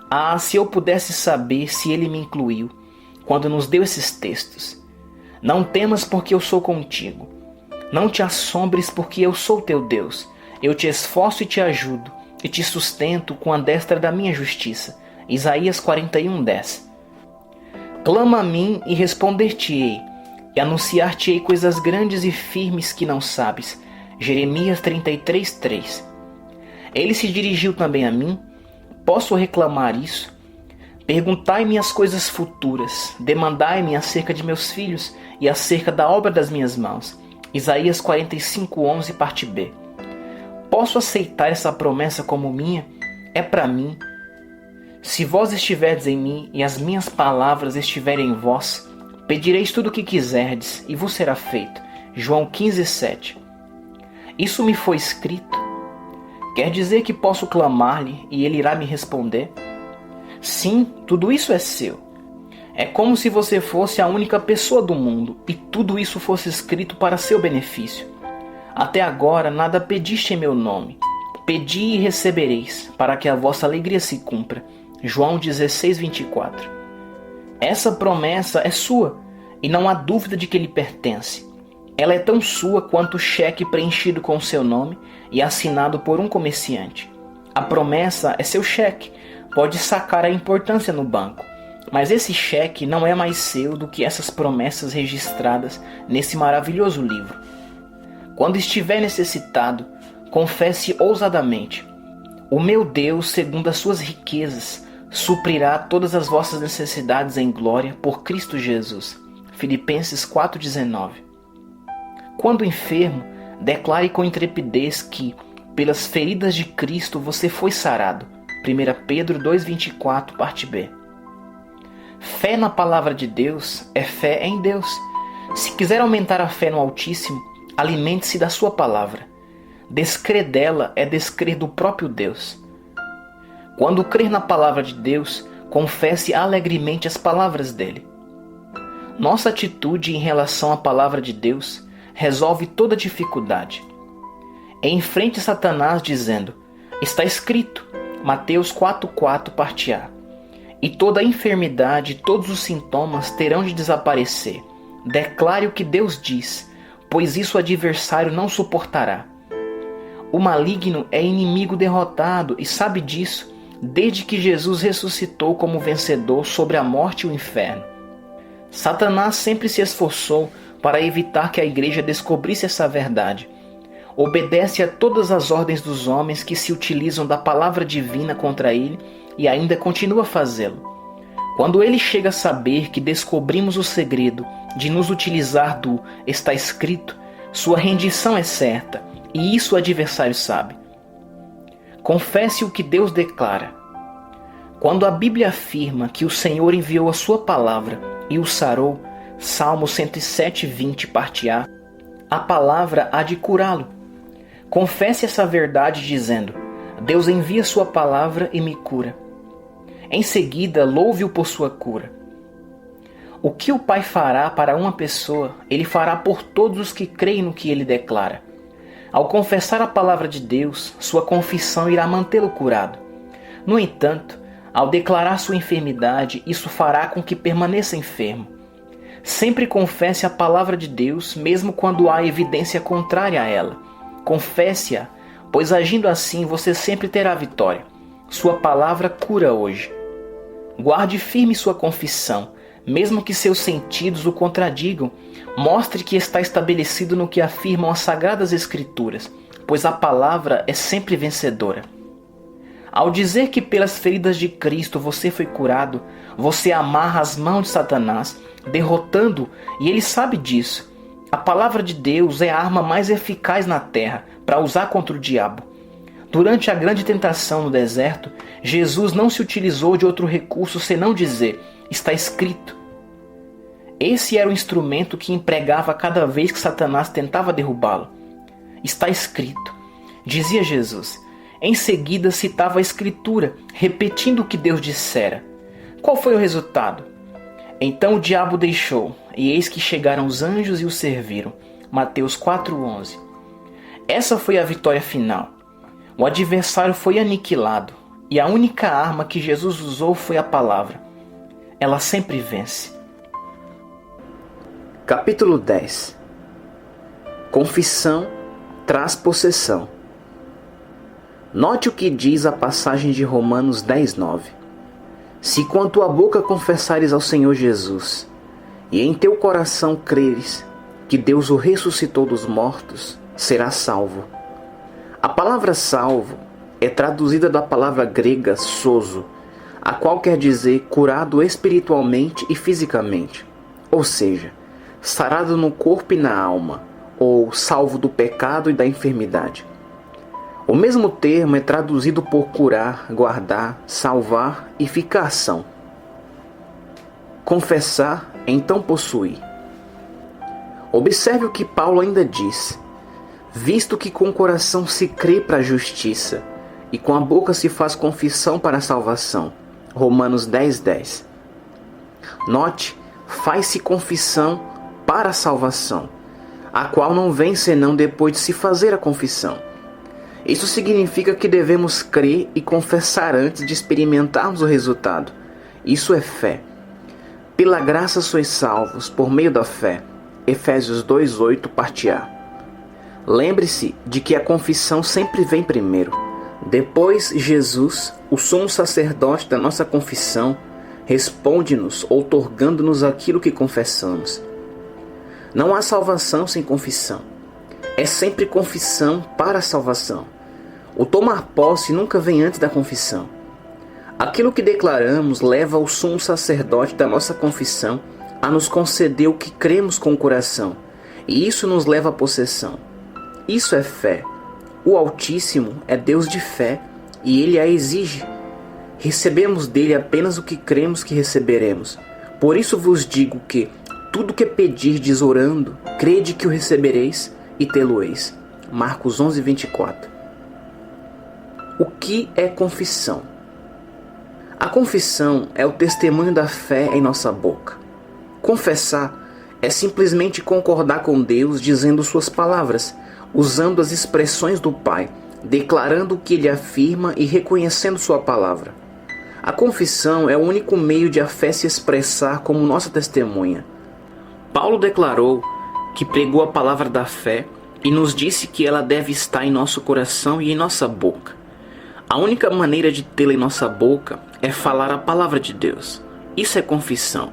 "Ah, se eu pudesse saber se ele me incluiu quando nos deu esses textos. Não temas, porque eu sou contigo. Não te assombres, porque eu sou teu Deus. Eu te esforço e te ajudo, e te sustento com a destra da minha justiça. Isaías 41:10. Clama a mim e responder-te-ei, e anunciar-te-ei coisas grandes e firmes que não sabes. Jeremias 33:3. Ele se dirigiu também a mim. Posso reclamar isso? Perguntai-me as coisas futuras, demandai-me acerca de meus filhos e acerca da obra das minhas mãos. Isaías 45:11, parte B. Posso aceitar essa promessa como minha? É para mim. Se vós estiverdes em mim e as minhas palavras estiverem em vós, pedireis tudo o que quiserdes e vos será feito. João 15:7. Isso me foi escrito. Quer dizer que posso clamar-lhe e ele irá me responder? Sim, tudo isso é seu. É como se você fosse a única pessoa do mundo e tudo isso fosse escrito para seu benefício. Até agora nada pediste em meu nome. Pedi e recebereis, para que a vossa alegria se cumpra. João 16:24. Essa promessa é sua, e não há dúvida de que lhe pertence. Ela é tão sua quanto o cheque preenchido com seu nome e assinado por um comerciante. A promessa é seu cheque, pode sacar a importância no banco, mas esse cheque não é mais seu do que essas promessas registradas nesse maravilhoso livro. Quando estiver necessitado, confesse ousadamente: o meu Deus, segundo as suas riquezas, suprirá todas as vossas necessidades em glória por Cristo Jesus. Filipenses 4:19. Quando enfermo, declare com intrepidez que, pelas feridas de Cristo, você foi sarado. 1 Pedro 2:24, parte B. Fé na palavra de Deus é fé em Deus. Se quiser aumentar a fé no Altíssimo, alimente-se da sua palavra. Descrer dela é descrer do próprio Deus. Quando crer na palavra de Deus, confesse alegremente as palavras dele. Nossa atitude em relação à palavra de Deus resolve toda dificuldade. Enfrente Satanás dizendo: está escrito, Mateus 4:4, parte A. E toda a enfermidade, todos os sintomas terão de desaparecer. Declare o que Deus diz, pois isso o adversário não suportará. O maligno é inimigo derrotado e sabe disso desde que Jesus ressuscitou como vencedor sobre a morte e o inferno. Satanás sempre se esforçou para evitar que a igreja descobrisse essa verdade. Obedece a todas as ordens dos homens que se utilizam da palavra divina contra ele e ainda continua a fazê-lo. Quando ele chega a saber que descobrimos o segredo de nos utilizar do está escrito, sua rendição é certa, e isso o adversário sabe. Confesse o que Deus declara. Quando a Bíblia afirma que o Senhor enviou a sua palavra e o sarou, Salmo 107:20, parte A palavra há de curá-lo. Confesse essa verdade dizendo: Deus envia sua palavra e me cura. Em seguida, louve-o por sua cura. O que o Pai fará para uma pessoa, ele fará por todos os que creem no que ele declara. Ao confessar a palavra de Deus, sua confissão irá mantê-lo curado. No entanto, ao declarar sua enfermidade, isso fará com que permaneça enfermo. Sempre confesse a palavra de Deus, mesmo quando há evidência contrária a ela. Confesse-a, pois agindo assim você sempre terá vitória. Sua palavra cura hoje. Guarde firme sua confissão, mesmo que seus sentidos o contradigam. Mostre que está estabelecido no que afirmam as Sagradas Escrituras, pois a palavra é sempre vencedora. Ao dizer que pelas feridas de Cristo você foi curado, você amarra as mãos de Satanás, derrotando-o, e ele sabe disso. A palavra de Deus é a arma mais eficaz na terra para usar contra o diabo. Durante a grande tentação no deserto, Jesus não se utilizou de outro recurso senão dizer: está escrito. Esse era o instrumento que empregava cada vez que Satanás tentava derrubá-lo. Está escrito, dizia Jesus. Em seguida citava a Escritura, repetindo o que Deus dissera. Qual foi o resultado? Então o diabo deixou, e eis que chegaram os anjos e o serviram. Mateus 4:11. Essa foi a vitória final. O adversário foi aniquilado, e a única arma que Jesus usou foi a palavra. Ela sempre vence. Capítulo 10. Confissão traz possessão. Note o que diz a passagem de Romanos 10:9. Se com a tua boca confessares ao Senhor Jesus, e em teu coração creres que Deus o ressuscitou dos mortos, serás salvo. A palavra salvo é traduzida da palavra grega sozo, a qual quer dizer curado espiritualmente e fisicamente, ou seja, sarado no corpo e na alma, ou salvo do pecado e da enfermidade. O mesmo termo é traduzido por curar, guardar, salvar e ficação. Confessar, então possuir. Observe o que Paulo ainda diz: visto que com o coração se crê para a justiça e com a boca se faz confissão para a salvação. Romanos 10:10. Note, faz-se confissão para a salvação, a qual não vem senão depois de se fazer a confissão. Isso significa que devemos crer e confessar antes de experimentarmos o resultado. Isso é fé. Pela graça sois salvos por meio da fé. Efésios 2:8, parte A. Lembre-se de que a confissão sempre vem primeiro. Depois, Jesus, o sumo sacerdote da nossa confissão, responde-nos, outorgando-nos aquilo que confessamos. Não há salvação sem confissão. É sempre confissão para a salvação. O tomar posse nunca vem antes da confissão. Aquilo que declaramos leva o sumo sacerdote da nossa confissão a nos conceder o que cremos com o coração, e isso nos leva à possessão. Isso é fé. O Altíssimo é Deus de fé, e Ele a exige. Recebemos dele apenas o que cremos que receberemos. Por isso vos digo que tudo que pedirdes orando, crede que o recebereis e tê-lo-eis. Marcos 11:24. O que é confissão? A confissão é o testemunho da fé em nossa boca. Confessar é simplesmente concordar com Deus dizendo suas palavras, usando as expressões do Pai, declarando o que Ele afirma e reconhecendo sua palavra. A confissão é o único meio de a fé se expressar como nossa testemunha. Paulo declarou que pregou a palavra da fé e nos disse que ela deve estar em nosso coração e em nossa boca. A única maneira de tê-la em nossa boca é falar a palavra de Deus. Isso é confissão.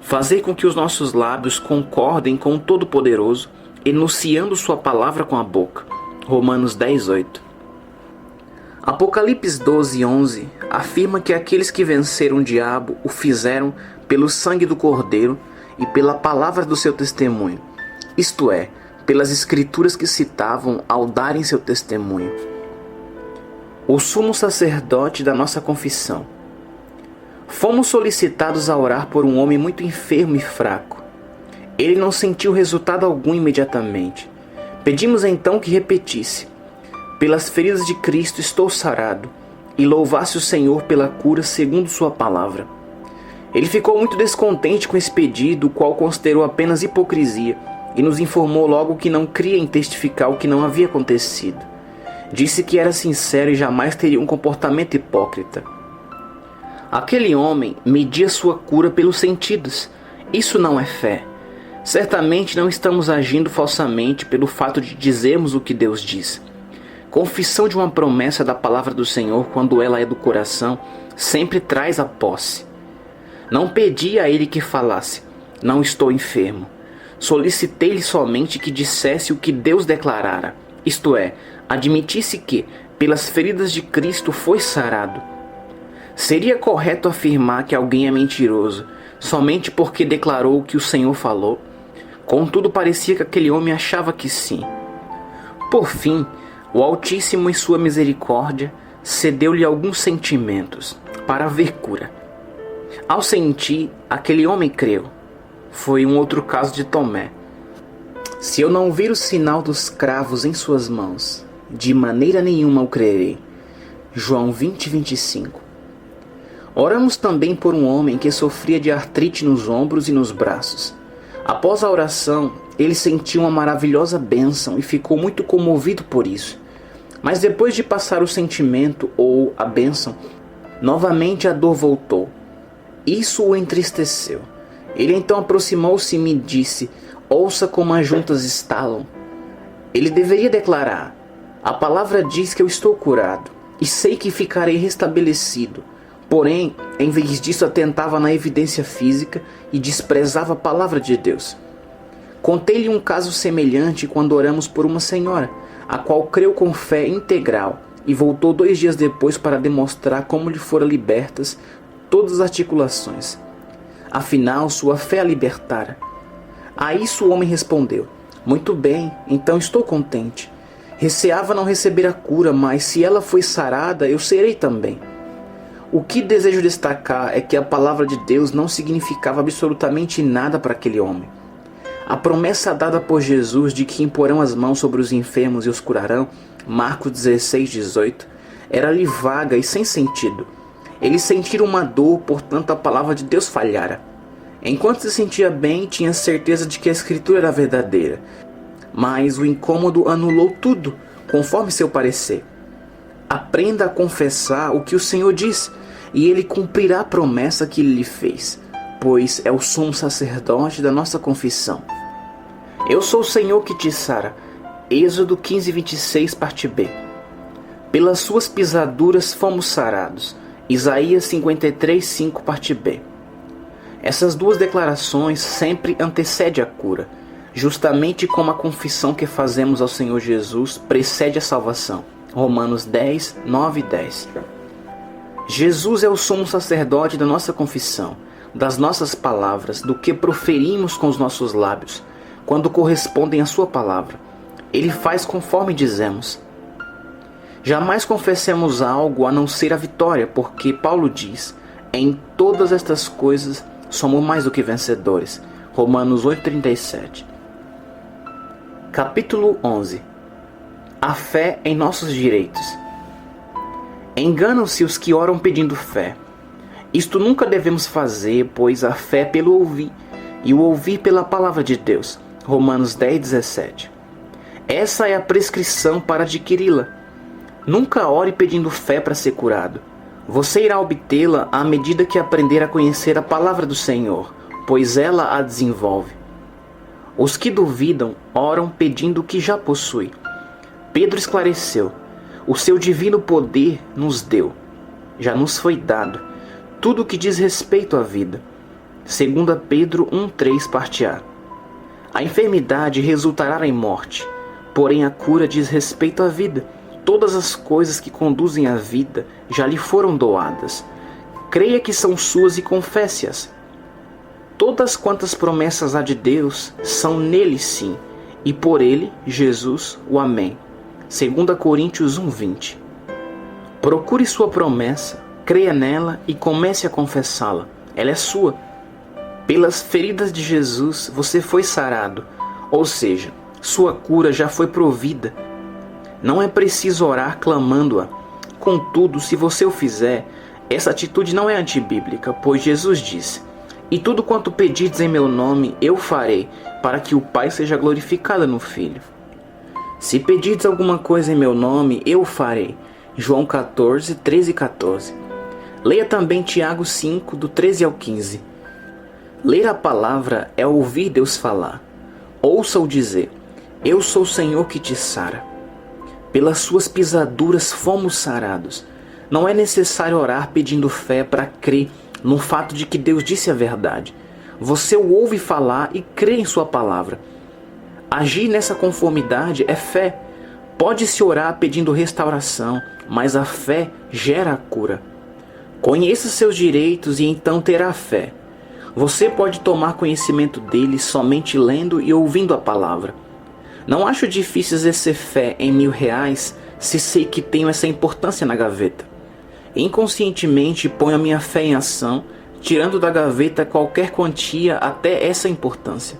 Fazer com que os nossos lábios concordem com o Todo-Poderoso, enunciando sua palavra com a boca. Romanos 10:8. Apocalipse 12:11 afirma que aqueles que venceram o diabo o fizeram pelo sangue do Cordeiro e pela palavra do seu testemunho, isto é, pelas escrituras que citavam ao darem seu testemunho. O sumo sacerdote da nossa confissão. Fomos solicitados a orar por um homem muito enfermo e fraco. Ele não sentiu resultado algum imediatamente. Pedimos então que repetisse: pelas feridas de Cristo estou sarado, e louvasse o Senhor pela cura segundo sua palavra. Ele ficou muito descontente com esse pedido, o qual considerou apenas hipocrisia, e nos informou logo que não cria em testificar o que não havia acontecido. Disse que era sincero e jamais teria um comportamento hipócrita. Aquele homem media sua cura pelos sentidos. Isso não é fé. Certamente não estamos agindo falsamente pelo fato de dizermos o que Deus diz. Confissão de uma promessa da palavra do Senhor, quando ela é do coração, sempre traz a posse. Não pedi a ele que falasse: não estou enfermo. Solicitei-lhe somente que dissesse o que Deus declarara, isto é, admitisse que, pelas feridas de Cristo, foi sarado. Seria correto afirmar que alguém é mentiroso, somente porque declarou o que o Senhor falou? Contudo, parecia que aquele homem achava que sim. Por fim, o Altíssimo, em sua misericórdia, cedeu-lhe alguns sentimentos, para haver cura. Ao sentir, aquele homem creu. Foi um outro caso de Tomé. Se eu não vir o sinal dos cravos em suas mãos, de maneira nenhuma o crerei. João 20:25. Oramos também por um homem que sofria de artrite nos ombros e nos braços. Após a oração, ele sentiu uma maravilhosa bênção e ficou muito comovido por isso. Mas depois de passar o sentimento ou a bênção, novamente a dor voltou. Isso o entristeceu. Ele então aproximou-se e me disse: ouça como as juntas estalam. Ele deveria declarar: A palavra diz que eu estou curado e sei que ficarei restabelecido. Porém, em vez disso, atentava na evidência física e desprezava a palavra de Deus. Contei-lhe um caso semelhante quando oramos por uma senhora, a qual creu com fé integral e voltou 2 dias depois para demonstrar como lhe foram libertas todas as articulações. Afinal, sua fé a libertara. A isso o homem respondeu: muito bem, então estou contente. Receava não receber a cura, mas se ela foi sarada, eu serei também. O que desejo destacar é que a palavra de Deus não significava absolutamente nada para aquele homem. A promessa dada por Jesus de que imporão as mãos sobre os enfermos e os curarão, Marcos 16:18, era-lhe vaga e sem sentido. Ele sentia uma dor, portanto a palavra de Deus falhara. Enquanto se sentia bem, tinha certeza de que a Escritura era verdadeira. Mas o incômodo anulou tudo, conforme seu parecer. Aprenda a confessar o que o Senhor diz, e Ele cumprirá a promessa que Ele lhe fez, pois é o sumo sacerdote da nossa confissão. Eu sou o Senhor que te sara. Êxodo 15:26, parte B. Pelas suas pisaduras fomos sarados. Isaías 53:5, parte B. Essas duas declarações sempre antecedem a cura, justamente como a confissão que fazemos ao Senhor Jesus precede a salvação. Romanos 10:9 e 10. Jesus é o sumo sacerdote da nossa confissão, das nossas palavras, do que proferimos com os nossos lábios, quando correspondem à sua palavra. Ele faz conforme dizemos. Jamais confessemos algo a não ser a vitória, porque Paulo diz: em todas estas coisas somos mais do que vencedores. Romanos 8:37. Capítulo 11. A fé em nossos direitos. Enganam-se os que oram pedindo fé. Isto nunca devemos fazer, pois a fé é pelo ouvir, e o ouvir pela palavra de Deus. Romanos 10:17. Essa é a prescrição para adquiri-la. Nunca ore pedindo fé para ser curado. Você irá obtê-la à medida que aprender a conhecer a palavra do Senhor, pois ela a desenvolve. Os que duvidam oram pedindo o que já possui. Pedro esclareceu: o seu divino poder nos deu, já nos foi dado, tudo o que diz respeito à vida. 2 Pedro 1:3, parte A. A enfermidade resultará em morte, porém a cura diz respeito à vida. Todas as coisas que conduzem à vida já lhe foram doadas. Creia que são suas e confesse-as. Todas quantas promessas há de Deus são nele sim, e por ele, Jesus, o Amém. 2 Coríntios 1:20. Procure sua promessa, creia nela e comece a confessá-la. Ela é sua. Pelas feridas de Jesus você foi sarado, ou seja, sua cura já foi provida. Não é preciso orar clamando-a. Contudo, se você o fizer, essa atitude não é antibíblica, pois Jesus disse: e tudo quanto pedirdes em meu nome, eu farei, para que o Pai seja glorificado no Filho. Se pedirdes alguma coisa em meu nome, eu o farei. João 14, 13 e 14. Leia também Tiago 5, do 13 ao 15. Ler a palavra é ouvir Deus falar. Ouça-o dizer: eu sou o Senhor que te sara. Pelas suas pisaduras fomos sarados. Não é necessário orar pedindo fé para crer no fato de que Deus disse a verdade. Você o ouve falar e crê em sua palavra. Agir nessa conformidade é fé. Pode-se orar pedindo restauração, mas a fé gera a cura. Conheça seus direitos e então terá fé. Você pode tomar conhecimento deles somente lendo e ouvindo a palavra. Não acho difícil exercer fé em R$1.000 se sei que tenho essa importância na gaveta. Inconscientemente ponho a minha fé em ação, tirando da gaveta qualquer quantia até essa importância.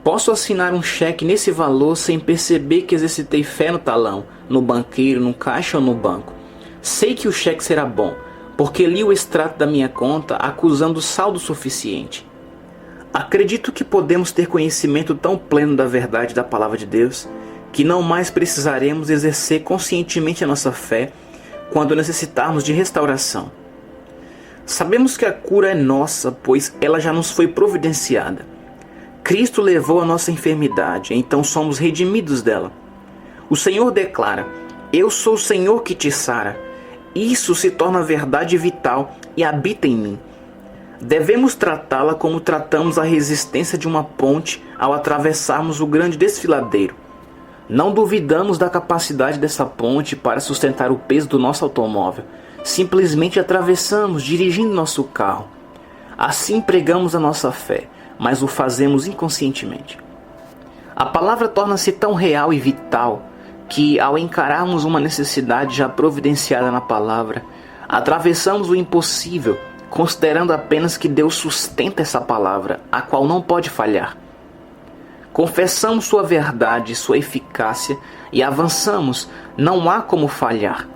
Posso assinar um cheque nesse valor sem perceber que exercitei fé no talão, no banqueiro, no caixa ou no banco. Sei que o cheque será bom, porque li o extrato da minha conta acusando saldo suficiente. Acredito que podemos ter conhecimento tão pleno da verdade da palavra de Deus, que não mais precisaremos exercer conscientemente a nossa fé quando necessitarmos de restauração. Sabemos que a cura é nossa, pois ela já nos foi providenciada. Cristo levou a nossa enfermidade, então somos redimidos dela. O Senhor declara: eu sou o Senhor que te sara. Isso se torna verdade vital e habita em mim. Devemos tratá-la como tratamos a resistência de uma ponte ao atravessarmos o grande desfiladeiro. Não duvidamos da capacidade dessa ponte para sustentar o peso do nosso automóvel. Simplesmente atravessamos, dirigindo nosso carro. Assim pregamos a nossa fé, mas o fazemos inconscientemente. A palavra torna-se tão real e vital que, ao encararmos uma necessidade já providenciada na palavra, atravessamos o impossível, considerando apenas que Deus sustenta essa palavra, a qual não pode falhar. Confessamos sua verdade, sua eficácia e avançamos, não há como falhar.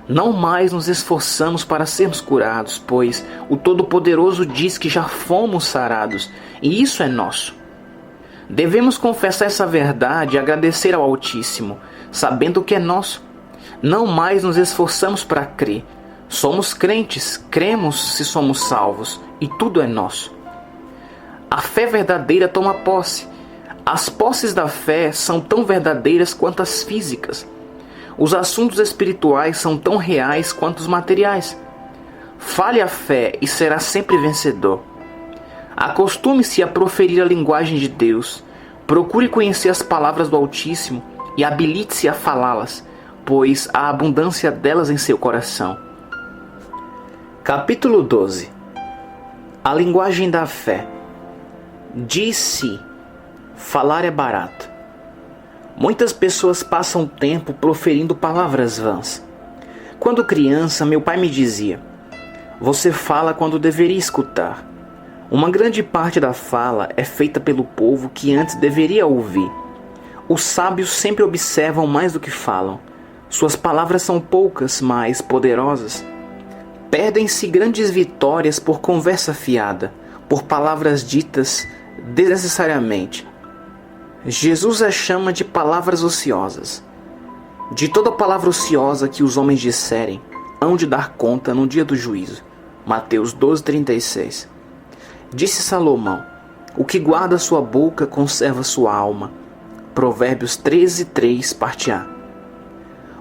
Não mais nos esforçamos para sermos curados, pois o Todo-Poderoso diz que já fomos sarados, e isso é nosso. Devemos confessar essa verdade e agradecer ao Altíssimo, sabendo que é nosso. Não mais nos esforçamos para crer. Somos crentes, cremos se somos salvos, e tudo é nosso. A fé verdadeira toma posse. As posses da fé são tão verdadeiras quanto as físicas. Os assuntos espirituais são tão reais quanto os materiais. Fale a fé e será sempre vencedor. Acostume-se a proferir a linguagem de Deus. Procure conhecer as palavras do Altíssimo e habilite-se a falá-las, pois há abundância delas em seu coração. Capítulo 12. A linguagem da fé. Diz-se: falar é barato. Muitas pessoas passam tempo proferindo palavras vãs. Quando criança, meu pai me dizia: você fala quando deveria escutar. Uma grande parte da fala é feita pelo povo que antes deveria ouvir. Os sábios sempre observam mais do que falam. Suas palavras são poucas, mas poderosas. Perdem-se grandes vitórias por conversa fiada, por palavras ditas desnecessariamente. Jesus as chama de palavras ociosas. De toda palavra ociosa que os homens disserem, hão de dar conta no dia do juízo. Mateus 12:36. Disse Salomão: o que guarda sua boca conserva sua alma. Provérbios 13:3, parte A.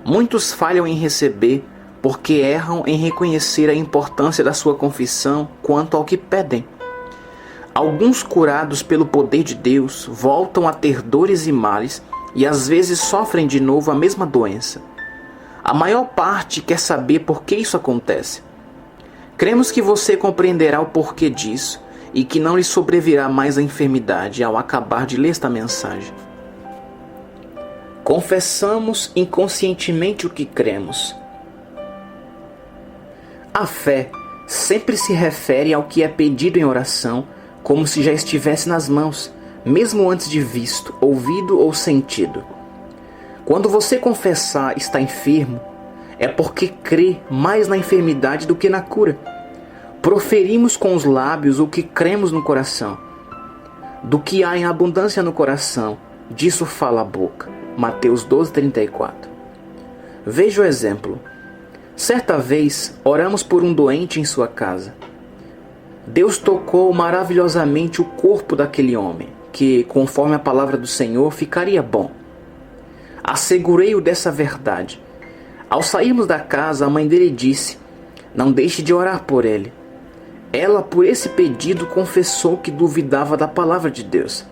Muitos falham em receber porque erram em reconhecer a importância da sua confissão quanto ao que pedem. Alguns curados pelo poder de Deus voltam a ter dores e males e às vezes sofrem de novo a mesma doença. A maior parte quer saber por que isso acontece. Cremos que você compreenderá o porquê disso e que não lhe sobrevirá mais a enfermidade ao acabar de ler esta mensagem. Confessamos inconscientemente o que cremos. A fé sempre se refere ao que é pedido em oração, como se já estivesse nas mãos, mesmo antes de visto, ouvido ou sentido. Quando você confessar está enfermo, é porque crê mais na enfermidade do que na cura. Proferimos com os lábios o que cremos no coração. Do que há em abundância no coração, disso fala a boca. Mateus 12:34. Veja o exemplo. Certa vez, oramos por um doente em sua casa. Deus tocou maravilhosamente o corpo daquele homem, que, conforme a palavra do Senhor, ficaria bom. Assegurei-o dessa verdade. Ao sairmos da casa, a mãe dele disse: não deixe de orar por ele. Ela, por esse pedido, confessou que duvidava da palavra de Deus.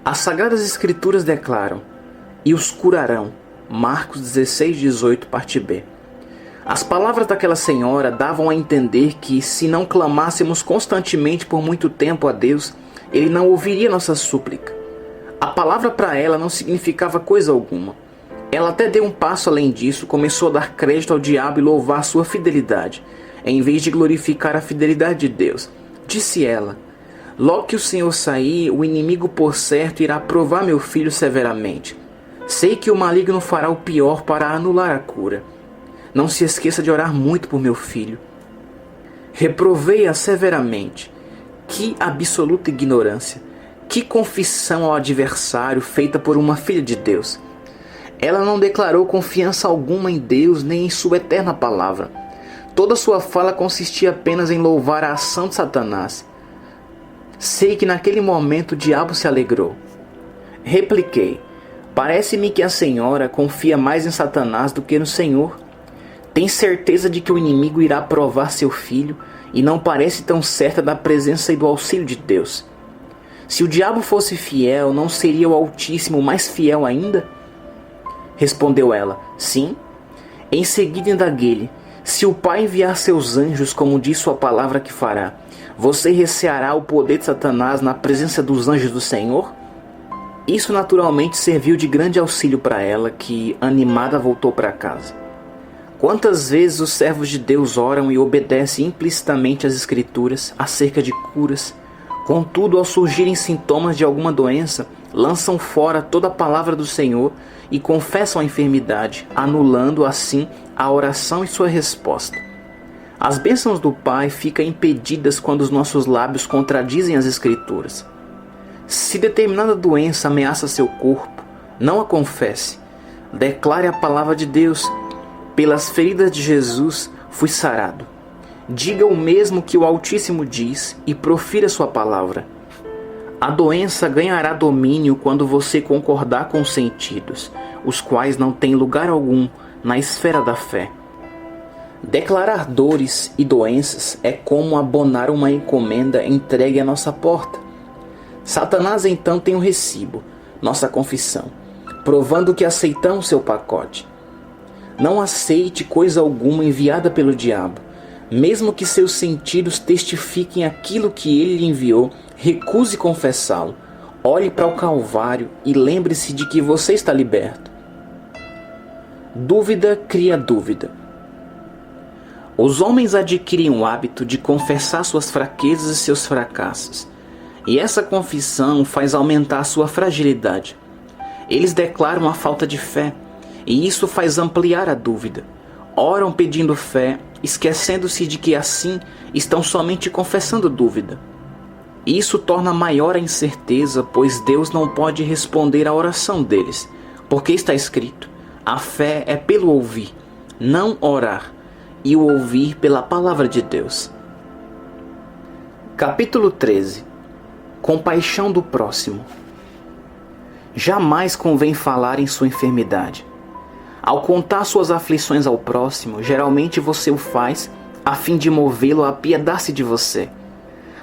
As Sagradas Escrituras declaram: e os curarão. Marcos 16:18, parte B. As palavras daquela senhora davam a entender que, se não clamássemos constantemente por muito tempo a Deus, Ele não ouviria nossa súplica. A palavra para ela não significava coisa alguma. Ela até deu um passo além disso, começou a dar crédito ao diabo e louvar sua fidelidade, em vez de glorificar a fidelidade de Deus. Disse ela: logo que o Senhor sair, o inimigo por certo irá provar meu filho severamente. Sei que o maligno fará o pior para anular a cura. Não se esqueça de orar muito por meu filho. Reprovei-a severamente. Que absoluta ignorância! Que confissão ao adversário feita por uma filha de Deus! Ela não declarou confiança alguma em Deus nem em sua eterna palavra. Toda sua fala consistia apenas em louvar a ação de Satanás. Sei que naquele momento o diabo se alegrou. Repliquei: Parece-me que a senhora confia mais em Satanás do que no Senhor. Tem certeza de que o inimigo irá provar seu filho e não parece tão certa da presença e do auxílio de Deus. Se o diabo fosse fiel, não seria o Altíssimo mais fiel ainda? Respondeu ela: sim. Em seguida indaguei-lhe: se o Pai enviar seus anjos, como diz sua palavra que fará, você receará o poder de Satanás na presença dos anjos do Senhor? Isso naturalmente serviu de grande auxílio para ela, que, animada, voltou para casa. Quantas vezes os servos de Deus oram e obedecem implicitamente às Escrituras acerca de curas, contudo, ao surgirem sintomas de alguma doença, lançam fora toda a palavra do Senhor e confessam a enfermidade, anulando assim a oração e sua resposta. As bênçãos do Pai ficam impedidas quando os nossos lábios contradizem as Escrituras. Se determinada doença ameaça seu corpo, não a confesse. Declare a palavra de Deus: pelas feridas de Jesus fui sarado. Diga o mesmo que o Altíssimo diz e profira sua palavra. A doença ganhará domínio quando você concordar com os sentidos, os quais não têm lugar algum na esfera da fé. Declarar dores e doenças é como abonar uma encomenda entregue à nossa porta. Satanás então tem um recibo, nossa confissão, provando que aceitamos seu pacote. Não aceite coisa alguma enviada pelo diabo. Mesmo que seus sentidos testifiquem aquilo que ele lhe enviou, recuse confessá-lo. Olhe para o Calvário e lembre-se de que você está liberto. Dúvida cria dúvida. Os homens adquirem o hábito de confessar suas fraquezas e seus fracassos, e essa confissão faz aumentar sua fragilidade. Eles declaram a falta de fé, e isso faz ampliar a dúvida. Oram pedindo fé, esquecendo-se de que assim estão somente confessando dúvida. Isso torna maior a incerteza, pois Deus não pode responder à oração deles, porque está escrito: a fé é pelo ouvir, não orar, e o ouvir pela palavra de Deus. Capítulo 13. Compaixão do próximo. Jamais convém falar em sua enfermidade. Ao contar suas aflições ao próximo, geralmente você o faz a fim de movê-lo a apiedar-se de você.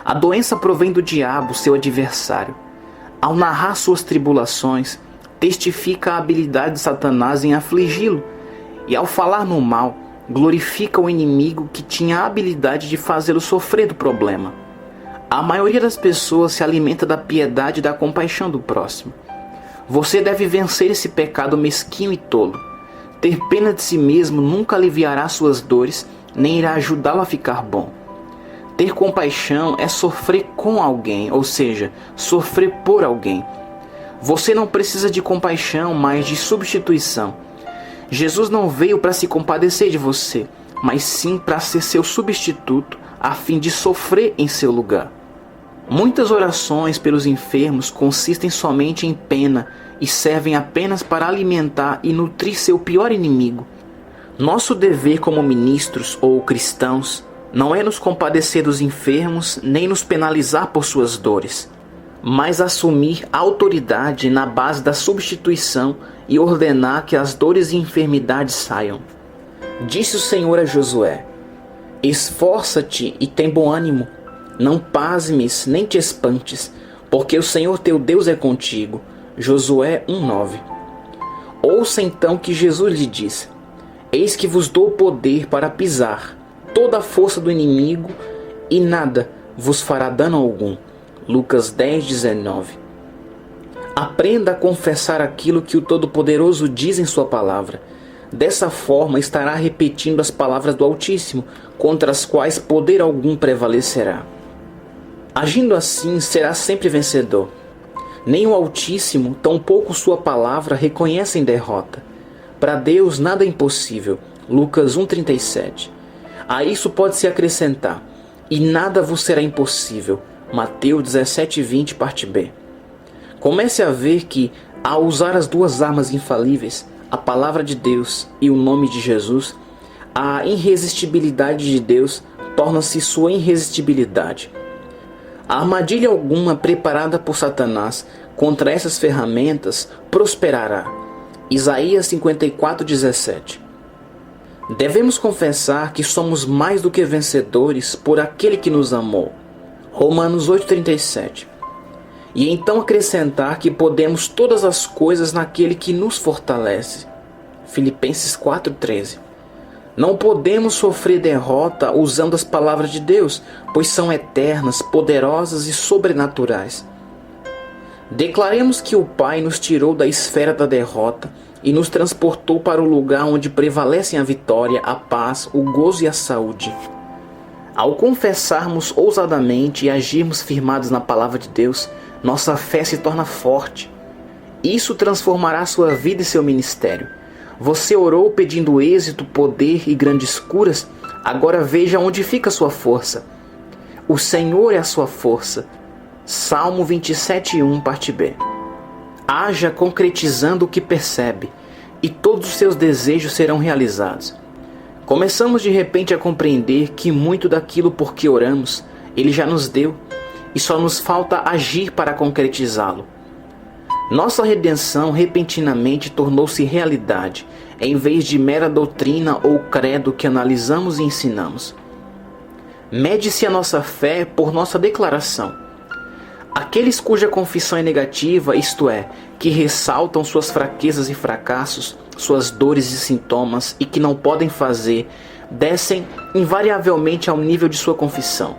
A doença provém do diabo, seu adversário. Ao narrar suas tribulações, testifica a habilidade de Satanás em afligi-lo, e ao falar no mal, glorifica o inimigo que tinha a habilidade de fazê-lo sofrer do problema. A maioria das pessoas se alimenta da piedade e da compaixão do próximo. Você deve vencer esse pecado mesquinho e tolo. Ter pena de si mesmo nunca aliviará suas dores, nem irá ajudá-lo a ficar bom. Ter compaixão é sofrer com alguém, ou seja, sofrer por alguém. Você não precisa de compaixão, mas de substituição. Jesus não veio para se compadecer de você, mas sim para ser seu substituto, a fim de sofrer em seu lugar. Muitas orações pelos enfermos consistem somente em pena e servem apenas para alimentar e nutrir seu pior inimigo. Nosso dever como ministros ou cristãos não é nos compadecer dos enfermos nem nos penalizar por suas dores, mas assumir autoridade na base da substituição e ordenar que as dores e enfermidades saiam. Disse o Senhor a Josué: esforça-te e tem bom ânimo. Não pasmes nem te espantes, porque o Senhor teu Deus é contigo. Josué 1:9. Ouça então que Jesus lhe disse: eis que vos dou poder para pisar toda a força do inimigo, e nada vos fará dano algum. Lucas 10:19. Aprenda a confessar aquilo que o Todo-Poderoso diz em sua palavra. Dessa forma estará repetindo as palavras do Altíssimo, contra as quais poder algum prevalecerá. Agindo assim, será sempre vencedor. Nem o Altíssimo, tampouco sua palavra, reconhecem derrota. Para Deus nada é impossível. Lucas 1:37. A isso pode-se acrescentar: e nada vos será impossível. Mateus 17:20, parte B. Comece a ver que, ao usar as duas armas infalíveis, a palavra de Deus e o nome de Jesus, a irresistibilidade de Deus torna-se sua irresistibilidade. A armadilha alguma preparada por Satanás contra essas ferramentas prosperará. Isaías 54:17. Devemos confessar que somos mais do que vencedores por aquele que nos amou. Romanos 8:37. E então acrescentar que podemos todas as coisas naquele que nos fortalece. Filipenses 4:13. Não podemos sofrer derrota usando as palavras de Deus, pois são eternas, poderosas e sobrenaturais. Declaremos que o Pai nos tirou da esfera da derrota e nos transportou para o lugar onde prevalecem a vitória, a paz, o gozo e a saúde. Ao confessarmos ousadamente e agirmos firmados na palavra de Deus, nossa fé se torna forte. Isso transformará sua vida e seu ministério. Você orou pedindo êxito, poder e grandes curas, agora veja onde fica sua força. O Senhor é a sua força. Salmo 27:1, parte B. Haja concretizando o que percebe, e todos os seus desejos serão realizados. Começamos de repente a compreender que muito daquilo por que oramos, Ele já nos deu, e só nos falta agir para concretizá-lo. Nossa redenção repentinamente tornou-se realidade, em vez de mera doutrina ou credo que analisamos e ensinamos. Mede-se a nossa fé por nossa declaração. Aqueles cuja confissão é negativa, isto é, que ressaltam suas fraquezas e fracassos, suas dores e sintomas e que não podem fazer, descem invariavelmente ao nível de sua confissão.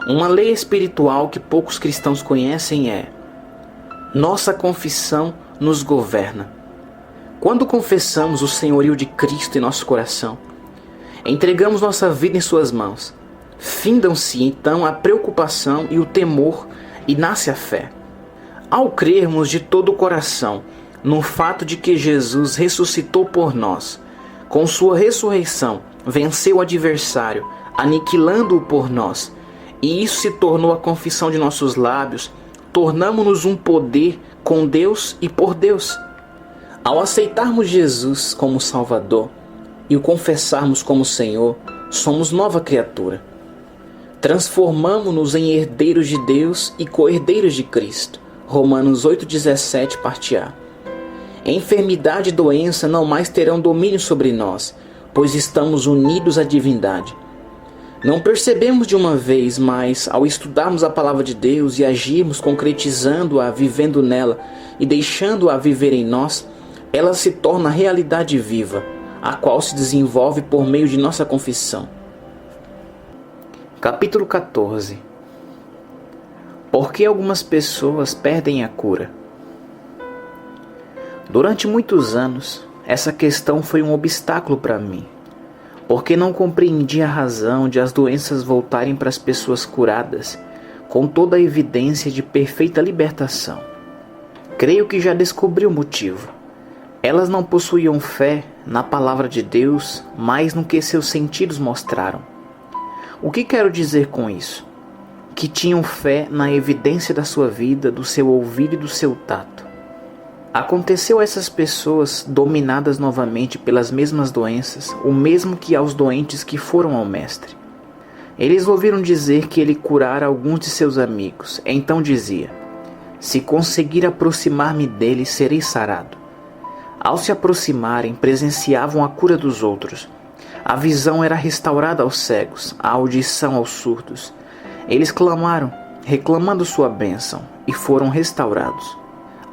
Uma lei espiritual que poucos cristãos conhecem é: nossa confissão nos governa. Quando confessamos o senhorio de Cristo em nosso coração, entregamos nossa vida em suas mãos. Findam-se então a preocupação e o temor e nasce a fé. Ao crermos de todo o coração no fato de que Jesus ressuscitou por nós, com sua ressurreição venceu o adversário, aniquilando-o por nós, e isso se tornou a confissão de nossos lábios, tornamo-nos um poder com Deus e por Deus. Ao aceitarmos Jesus como Salvador e o confessarmos como Senhor, somos nova criatura. Transformamo-nos em herdeiros de Deus e co-herdeiros de Cristo. Romanos 8:17, parte A. Enfermidade e doença não mais terão domínio sobre nós, pois estamos unidos à divindade. Não percebemos de uma vez, mas ao estudarmos a palavra de Deus e agirmos concretizando-a, vivendo nela e deixando-a viver em nós, ela se torna realidade viva, a qual se desenvolve por meio de nossa confissão. Capítulo 14. Por que algumas pessoas perdem a cura? Durante muitos anos, essa questão foi um obstáculo para mim, porque não compreendi a razão de as doenças voltarem para as pessoas curadas, com toda a evidência de perfeita libertação. Creio que já descobri o motivo. Elas não possuíam fé na palavra de Deus, mais no que seus sentidos mostraram. O que quero dizer com isso? Que tinham fé na evidência da sua vida, do seu ouvido e do seu tato. Aconteceu a essas pessoas, dominadas novamente pelas mesmas doenças, o mesmo que aos doentes que foram ao Mestre. Eles ouviram dizer que ele curara alguns de seus amigos. Então dizia: se conseguir aproximar-me dele, serei sarado. Ao se aproximarem, presenciavam a cura dos outros. A visão era restaurada aos cegos, a audição aos surdos. Eles clamaram, reclamando sua bênção, e foram restaurados.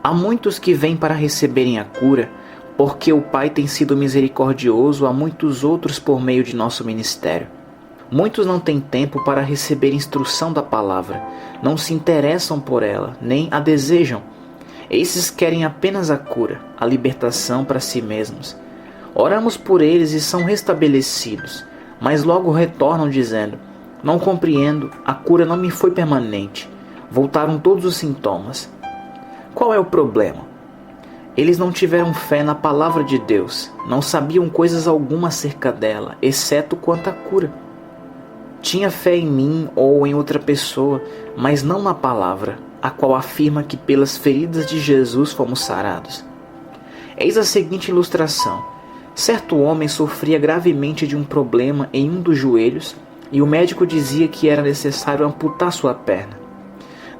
Há muitos que vêm para receberem a cura, porque o Pai tem sido misericordioso a muitos outros por meio de nosso ministério. Muitos não têm tempo para receber instrução da palavra, não se interessam por ela, nem a desejam. Esses querem apenas a cura, a libertação para si mesmos. Oramos por eles e são restabelecidos, mas logo retornam dizendo: não compreendo, a cura não me foi permanente. Voltaram todos os sintomas. Qual é o problema? Eles não tiveram fé na palavra de Deus, não sabiam coisas alguma acerca dela, exceto quanto à cura. Tinha fé em mim ou em outra pessoa, mas não na palavra, a qual afirma que pelas feridas de Jesus fomos sarados. Eis a seguinte ilustração. Certo homem sofria gravemente de um problema em um dos joelhos e o médico dizia que era necessário amputar sua perna.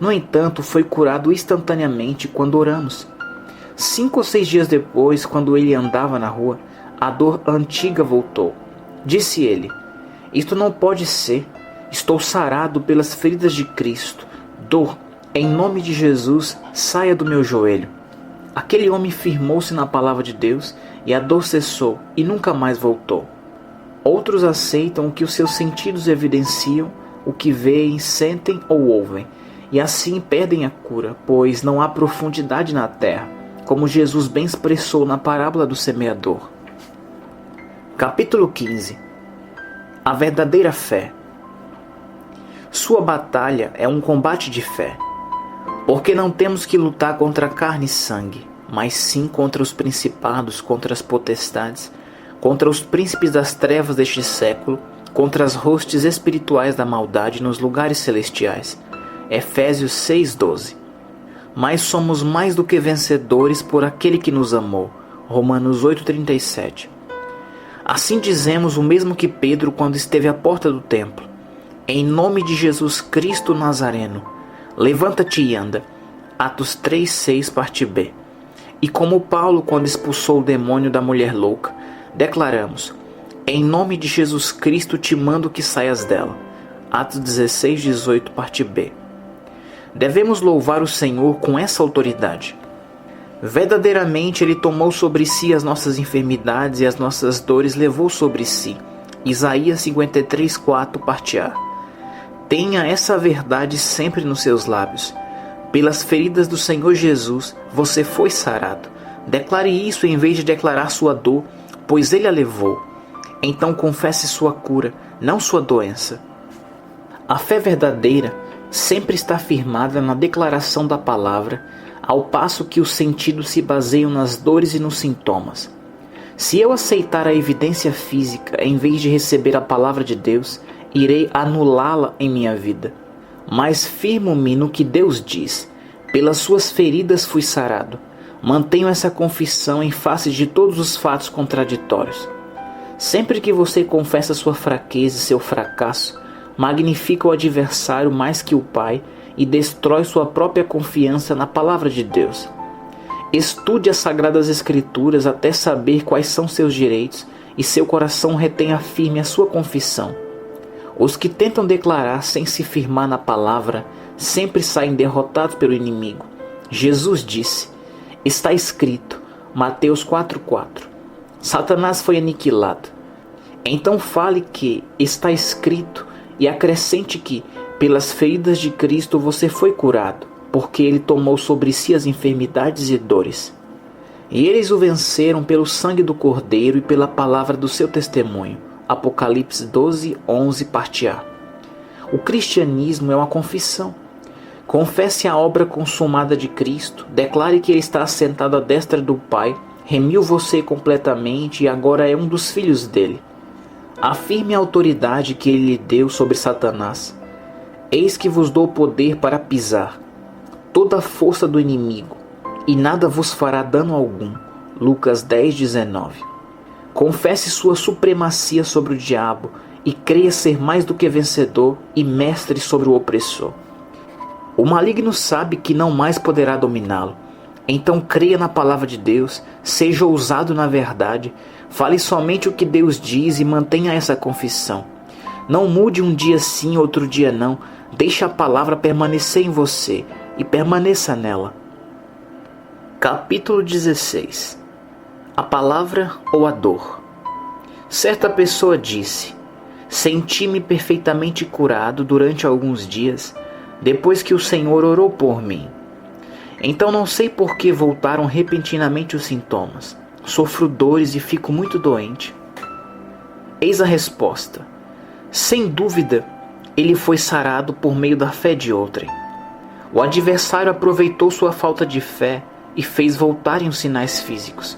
No entanto, foi curado instantaneamente quando oramos. 5 ou 6 dias depois, quando ele andava na rua, a dor antiga voltou. Disse ele: isto não pode ser. Estou sarado pelas feridas de Cristo. Dor, em nome de Jesus, saia do meu joelho. Aquele homem firmou-se na palavra de Deus e a dor cessou e nunca mais voltou. Outros aceitam o que os seus sentidos evidenciam, o que veem, sentem ou ouvem, e assim perdem a cura, pois não há profundidade na terra, como Jesus bem expressou na parábola do semeador. Capítulo 15. A verdadeira fé. Sua batalha é um combate de fé, porque não temos que lutar contra carne e sangue, mas sim contra os principados, contra as potestades, contra os príncipes das trevas deste século, contra as hostes espirituais da maldade nos lugares celestiais. Efésios 6:12. Mas somos mais do que vencedores por aquele que nos amou. Romanos 8:37. Assim dizemos o mesmo que Pedro quando esteve à porta do templo: em nome de Jesus Cristo Nazareno, levanta-te e anda. Atos 3:6, parte B. E como Paulo quando expulsou o demônio da mulher louca, declaramos: em nome de Jesus Cristo te mando que saias dela. Atos 16:18, parte B. Devemos louvar o Senhor com essa autoridade. Verdadeiramente Ele tomou sobre si as nossas enfermidades e as nossas dores levou sobre si. Isaías 53:4, parte A. Tenha essa verdade sempre nos seus lábios. Pelas feridas do Senhor Jesus, você foi sarado. Declare isso em vez de declarar sua dor, pois Ele a levou. Então confesse sua cura, não sua doença. A fé verdadeira sempre está firmada na declaração da palavra, ao passo que os sentidos se baseiam nas dores e nos sintomas. Se eu aceitar a evidência física em vez de receber a palavra de Deus, irei anulá-la em minha vida. Mas firmo-me no que Deus diz. Pelas suas feridas fui sarado. Mantenho essa confissão em face de todos os fatos contraditórios. Sempre que você confessa sua fraqueza e seu fracasso, magnifica o adversário mais que o Pai e destrói sua própria confiança na palavra de Deus. Estude as Sagradas Escrituras até saber quais são seus direitos e seu coração retenha firme a sua confissão. Os que tentam declarar sem se firmar na palavra sempre saem derrotados pelo inimigo. Jesus disse: está escrito, Mateus 4:4. Satanás foi aniquilado. Então fale que está escrito e acrescente que, pelas feridas de Cristo você foi curado, porque Ele tomou sobre si as enfermidades e dores. E eles o venceram pelo sangue do Cordeiro e pela palavra do seu testemunho. Apocalipse 12:11, parte A. O cristianismo é uma confissão. Confesse a obra consumada de Cristo, declare que Ele está assentado à destra do Pai, remiu você completamente e agora é um dos filhos dele. Afirme a autoridade que Ele lhe deu sobre Satanás. Eis que vos dou poder para pisar toda a força do inimigo, e nada vos fará dano algum. Lucas 10:19. Confesse sua supremacia sobre o diabo e creia ser mais do que vencedor e mestre sobre o opressor. O maligno sabe que não mais poderá dominá-lo. Então creia na palavra de Deus, seja ousado na verdade, fale somente o que Deus diz e mantenha essa confissão. Não mude um dia sim, outro dia não. Deixe a palavra permanecer em você e permaneça nela. Capítulo 16. A palavra ou a dor? Certa pessoa disse: senti-me perfeitamente curado durante alguns dias, depois que o Senhor orou por mim. Então não sei por que voltaram repentinamente os sintomas. Sofro dores e fico muito doente. Eis a resposta. Sem dúvida, ele foi sarado por meio da fé de outrem. O adversário aproveitou sua falta de fé e fez voltarem os sinais físicos.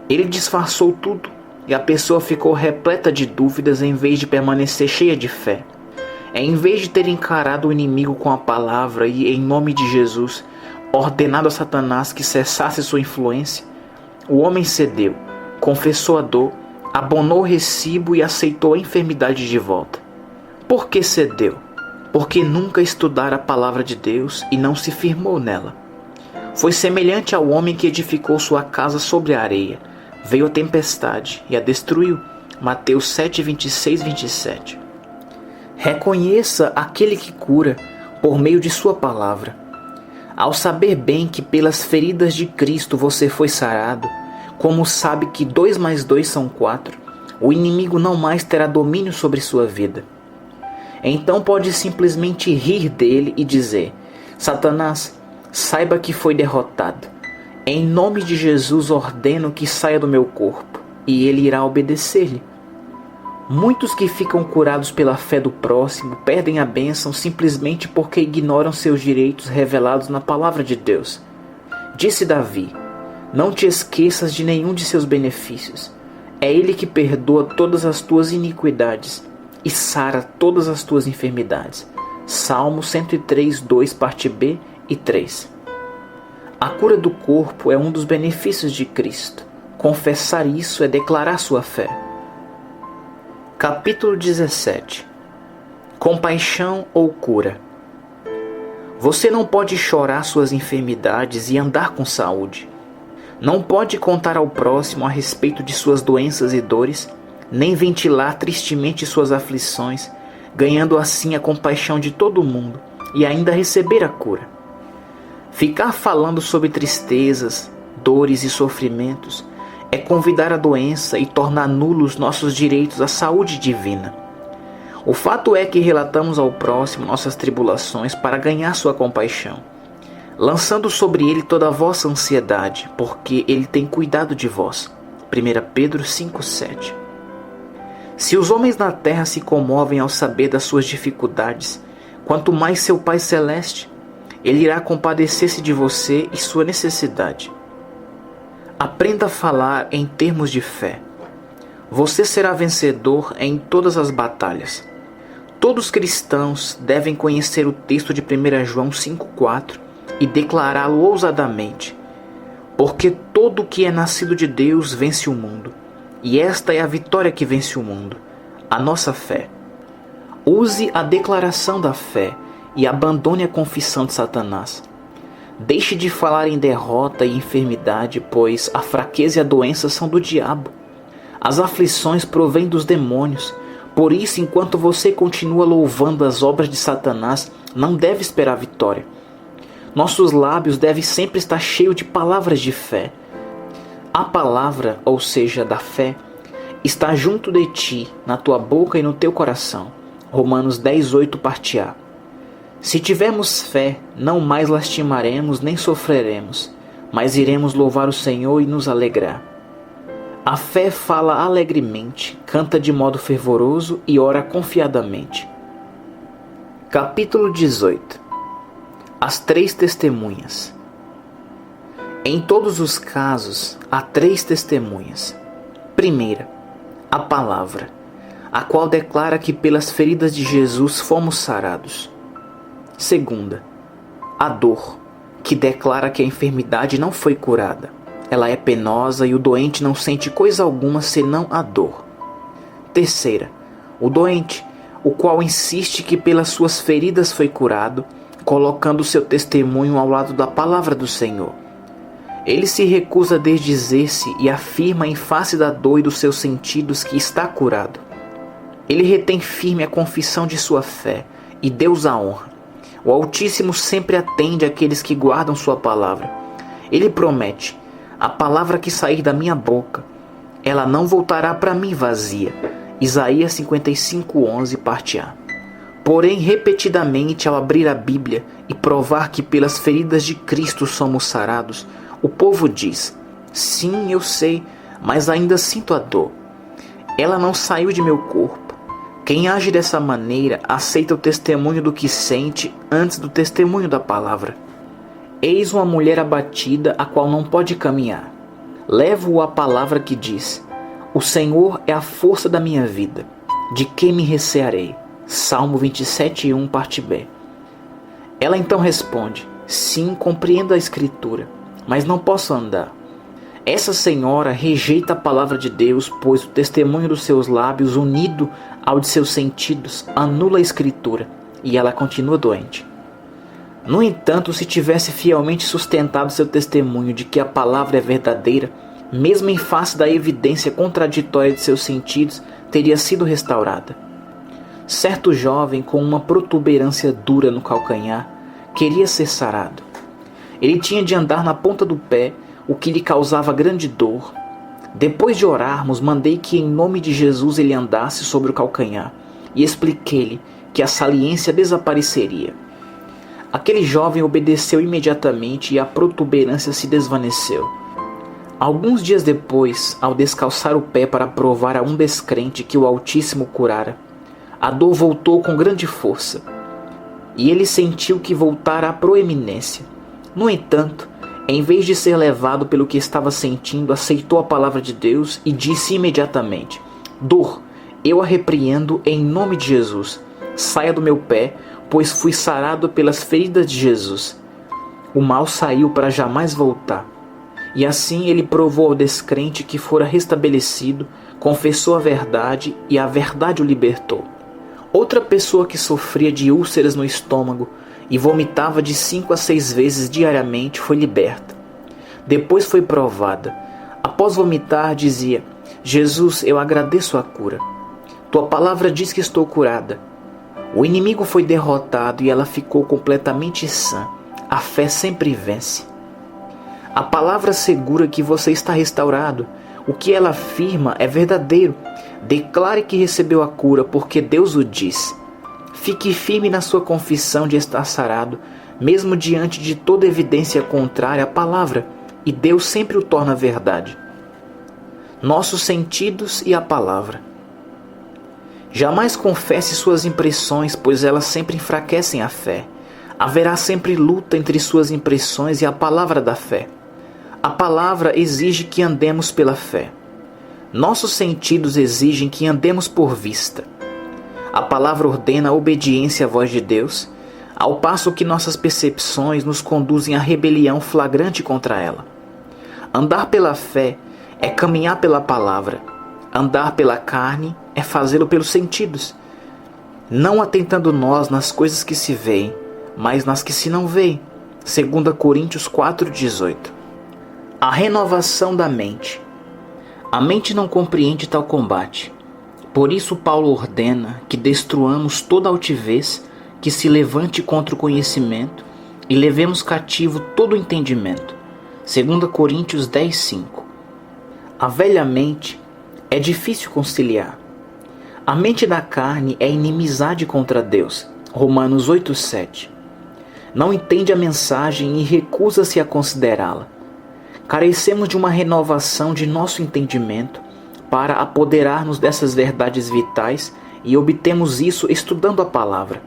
Ele disfarçou tudo e a pessoa ficou repleta de dúvidas em vez de permanecer cheia de fé. Em vez de ter encarado o inimigo com a palavra e, em nome de Jesus, ordenado a Satanás que cessasse sua influência, o homem cedeu, confessou a dor, abonou o recibo e aceitou a enfermidade de volta. Por que cedeu? porque nunca estudara a palavra de Deus e não se firmou nela. Foi semelhante ao homem que edificou sua casa sobre a areia. Veio a tempestade e a destruiu. Mateus 7, 26, 27. Reconheça aquele que cura por meio de sua palavra. Ao saber bem que pelas feridas de Cristo você foi sarado, como sabe que 2 mais 2 são 4, o inimigo não mais terá domínio sobre sua vida. Então pode simplesmente rir dele e dizer: Satanás, saiba que foi derrotado. Em nome de Jesus ordeno que saia do meu corpo, e ele irá obedecer-lhe. Muitos que ficam curados pela fé do próximo perdem a bênção simplesmente porque ignoram seus direitos revelados na palavra de Deus. Disse Davi: não te esqueças de nenhum de seus benefícios. É ele que perdoa todas as tuas iniquidades e sara todas as tuas enfermidades. Salmo 103, 2, parte B e 3. A cura do corpo é um dos benefícios de Cristo. Confessar isso é declarar sua fé. Capítulo 17. Compaixão ou cura. Você não pode chorar suas enfermidades e andar com saúde. Não pode contar ao próximo a respeito de suas doenças e dores, nem ventilar tristemente suas aflições, ganhando assim a compaixão de todo mundo e ainda receber a cura. Ficar falando sobre tristezas, dores e sofrimentos é convidar a doença e tornar nulos nossos direitos à saúde divina. O fato é que relatamos ao próximo nossas tribulações para ganhar sua compaixão, lançando sobre ele toda a vossa ansiedade, porque ele tem cuidado de vós. 1 Pedro 5,7. Se os homens na terra se comovem ao saber das suas dificuldades, quanto mais seu Pai Celeste, ele irá compadecer-se de você e sua necessidade. Aprenda a falar em termos de fé. Você será vencedor em todas as batalhas. Todos os cristãos devem conhecer o texto de 1 João 5,4 e declará-lo ousadamente. Porque todo o que é nascido de Deus vence o mundo. E esta é a vitória que vence o mundo, a nossa fé. Use a declaração da fé e abandone a confissão de Satanás. Deixe de falar em derrota e enfermidade, pois a fraqueza e a doença são do diabo. As aflições provêm dos demônios. Por isso, enquanto você continua louvando as obras de Satanás, não deve esperar vitória. Nossos lábios devem sempre estar cheios de palavras de fé. A palavra, ou seja, da fé, está junto de ti, na tua boca e no teu coração. Romanos 10:8, parte A. Se tivermos fé, não mais lastimaremos nem sofreremos, mas iremos louvar o Senhor e nos alegrar. A fé fala alegremente, canta de modo fervoroso e ora confiadamente. Capítulo 18. As 3 testemunhas. Em todos os casos, há 3 testemunhas. Primeira, a palavra, a qual declara que pelas feridas de Jesus fomos sarados. Segunda, a dor, que declara que a enfermidade não foi curada. Ela é penosa e o doente não sente coisa alguma senão a dor. Terceira, o doente, o qual insiste que pelas suas feridas foi curado, colocando seu testemunho ao lado da palavra do Senhor. Ele se recusa a desdizer-se e afirma em face da dor e dos seus sentidos que está curado. Ele retém firme a confissão de sua fé e Deus a honra. O Altíssimo sempre atende àqueles que guardam sua palavra. Ele promete: a palavra que sair da minha boca, ela não voltará para mim vazia. Isaías 55:11, parte A. Porém, repetidamente, ao abrir a Bíblia e provar que pelas feridas de Cristo somos sarados, o povo diz: sim, eu sei, mas ainda sinto a dor. Ela não saiu de meu corpo. Quem age dessa maneira aceita o testemunho do que sente antes do testemunho da palavra. Eis uma mulher abatida, a qual não pode caminhar. Levo-o à palavra que diz: o Senhor é a força da minha vida. De quem me recearei? Salmo 27:1, parte B. Ela então responde: sim, compreendo a Escritura, mas não posso andar. Essa senhora rejeita a palavra de Deus, pois o testemunho dos seus lábios, unido ao de seus sentidos, anula a Escritura e ela continua doente. No entanto, se tivesse fielmente sustentado seu testemunho de que a palavra é verdadeira, mesmo em face da evidência contraditória de seus sentidos, teria sido restaurada. Certo jovem com uma protuberância dura no calcanhar queria ser sarado. Ele tinha de andar na ponta do pé, o que lhe causava grande dor. Depois de orarmos, mandei que em nome de Jesus ele andasse sobre o calcanhar e expliquei-lhe que a saliência desapareceria. Aquele jovem obedeceu imediatamente e a protuberância se desvaneceu. Alguns dias depois, ao descalçar o pé para provar a um descrente que o Altíssimo curara, a dor voltou com grande força, e ele sentiu que voltara à proeminência. No entanto, em vez de ser levado pelo que estava sentindo, aceitou a palavra de Deus e disse imediatamente: Dor, eu a repreendo em nome de Jesus. Saia do meu pé, pois fui sarado pelas feridas de Jesus. O mal saiu para jamais voltar. E assim ele provou ao descrente que fora restabelecido, confessou a verdade e a verdade o libertou. Outra pessoa que sofria de úlceras no estômago e vomitava de 5 a 6 vezes diariamente foi liberta. Depois foi provada. Após vomitar, dizia: Jesus, eu agradeço a cura. Tua palavra diz que estou curada. O inimigo foi derrotado e ela ficou completamente sã. A fé sempre vence. A palavra assegura que você está restaurado. O que ela afirma é verdadeiro. Declare que recebeu a cura, porque Deus o diz. Fique firme na sua confissão de estar sarado, mesmo diante de toda evidência contrária à palavra, e Deus sempre o torna verdade. Nossos sentidos e a palavra. Jamais confesse suas impressões, pois elas sempre enfraquecem a fé. Haverá sempre luta entre suas impressões e a palavra da fé. A palavra exige que andemos pela fé. Nossos sentidos exigem que andemos por vista. A palavra ordena a obediência à voz de Deus, ao passo que nossas percepções nos conduzem à rebelião flagrante contra ela. Andar pela fé é caminhar pela palavra. Andar pela carne é fazê-lo pelos sentidos. Não atentando nós nas coisas que se veem, mas nas que se não veem. 2 Coríntios 4,18. A renovação da mente. A mente não compreende tal combate. Por isso Paulo ordena que destruamos toda altivez que se levante contra o conhecimento e levemos cativo todo o entendimento. 2 Coríntios 10,5. A velha mente é difícil conciliar. A mente da carne é inimizade contra Deus. Romanos 8,7. Não entende a mensagem e recusa-se a considerá-la. Carecemos de uma renovação de nosso entendimento para apoderar-nos dessas verdades vitais e obtemos isso estudando a palavra.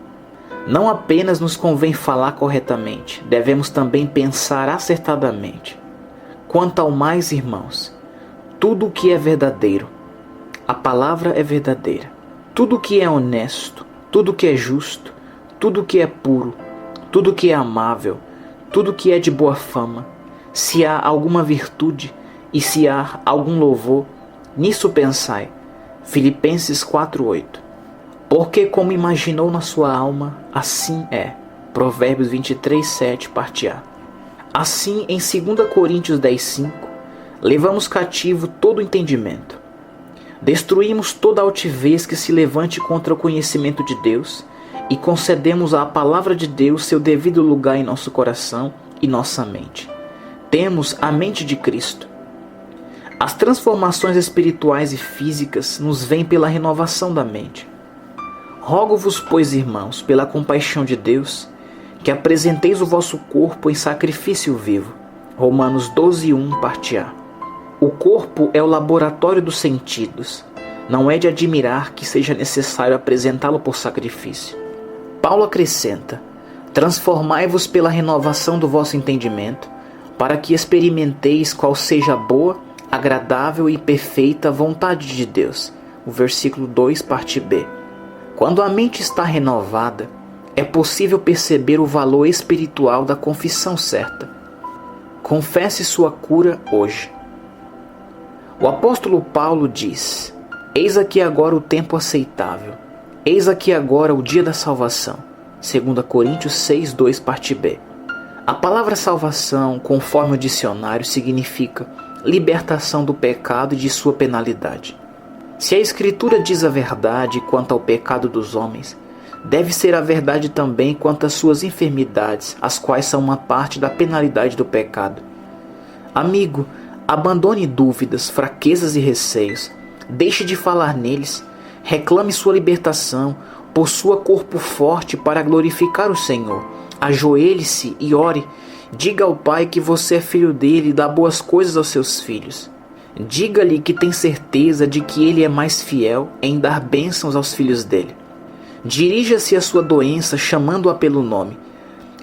Não apenas nos convém falar corretamente, devemos também pensar acertadamente. Quanto ao mais, irmãos, tudo o que é verdadeiro, a palavra é verdadeira. Tudo o que é honesto, tudo o que é justo, tudo o que é puro, tudo o que é amável, tudo o que é de boa fama, se há alguma virtude e se há algum louvor, nisso pensai. Filipenses 4,8. Porque como imaginou na sua alma, assim é. Provérbios 23,7, parte A. Assim, em 2 Coríntios 10,5, levamos cativo todo o entendimento. Destruímos toda altivez que se levante contra o conhecimento de Deus e concedemos à palavra de Deus seu devido lugar em nosso coração e nossa mente. Temos a mente de Cristo. As transformações espirituais e físicas nos vêm pela renovação da mente. Rogo-vos, pois, irmãos, pela compaixão de Deus, que apresenteis o vosso corpo em sacrifício vivo. Romanos 12,1, parte A. O corpo é o laboratório dos sentidos. Não é de admirar que seja necessário apresentá-lo por sacrifício. Paulo acrescenta: transformai-vos pela renovação do vosso entendimento, para que experimenteis qual seja a boa, agradável e perfeita vontade de Deus. O versículo 2, parte B. Quando a mente está renovada, é possível perceber o valor espiritual da confissão certa. Confesse sua cura hoje. O apóstolo Paulo diz: eis aqui agora o tempo aceitável, eis aqui agora o dia da salvação. 2 Coríntios 6:2, parte B. A palavra salvação, conforme o dicionário, significa libertação do pecado e de sua penalidade. Se a Escritura diz a verdade quanto ao pecado dos homens, deve ser a verdade também quanto às suas enfermidades, as quais são uma parte da penalidade do pecado. Amigo, abandone dúvidas, fraquezas e receios. Deixe de falar neles. Reclame sua libertação. Possua corpo forte para glorificar o Senhor. Ajoelhe-se e ore. Diga ao Pai que você é filho dele e dá boas coisas aos seus filhos. Diga-lhe que tem certeza de que ele é mais fiel em dar bênçãos aos filhos dele. Dirija-se à sua doença chamando-a pelo nome.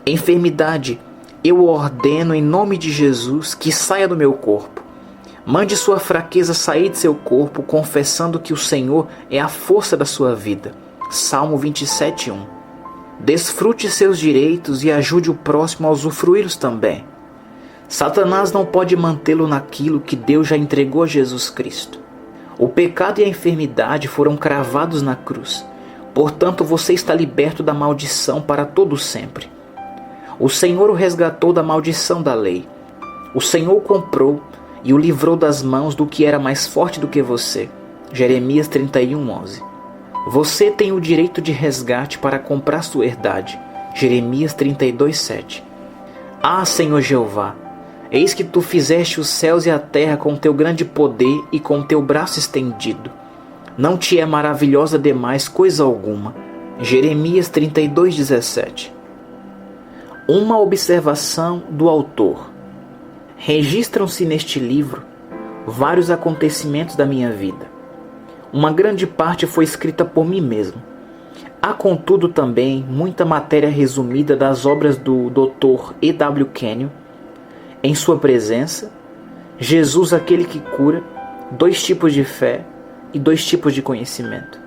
Enfermidade, eu ordeno em nome de Jesus que saia do meu corpo. Mande sua fraqueza sair de seu corpo, confessando que o Senhor é a força da sua vida. Salmo 27:1. Desfrute seus direitos e ajude o próximo a usufruí-los também. Satanás não pode mantê-lo naquilo que Deus já entregou a Jesus Cristo. O pecado e a enfermidade foram cravados na cruz. Portanto, você está liberto da maldição para todo sempre. O Senhor o resgatou da maldição da lei. O Senhor o comprou e o livrou das mãos do que era mais forte do que você. Jeremias 31:11. Você tem o direito de resgate para comprar sua herdade. Jeremias 32:7. Ah, Senhor Jeová, eis que tu fizeste os céus e a terra com teu grande poder e com teu braço estendido. Não te é maravilhosa demais coisa alguma. Jeremias 32:17. Uma observação do autor. Registram-se neste livro vários acontecimentos da minha vida. Uma grande parte foi escrita por mim mesmo. Há, contudo, também muita matéria resumida das obras do Dr. E.W. Kenyon, Em Sua Presença, Jesus aquele que cura, 2 tipos de fé e 2 tipos de conhecimento.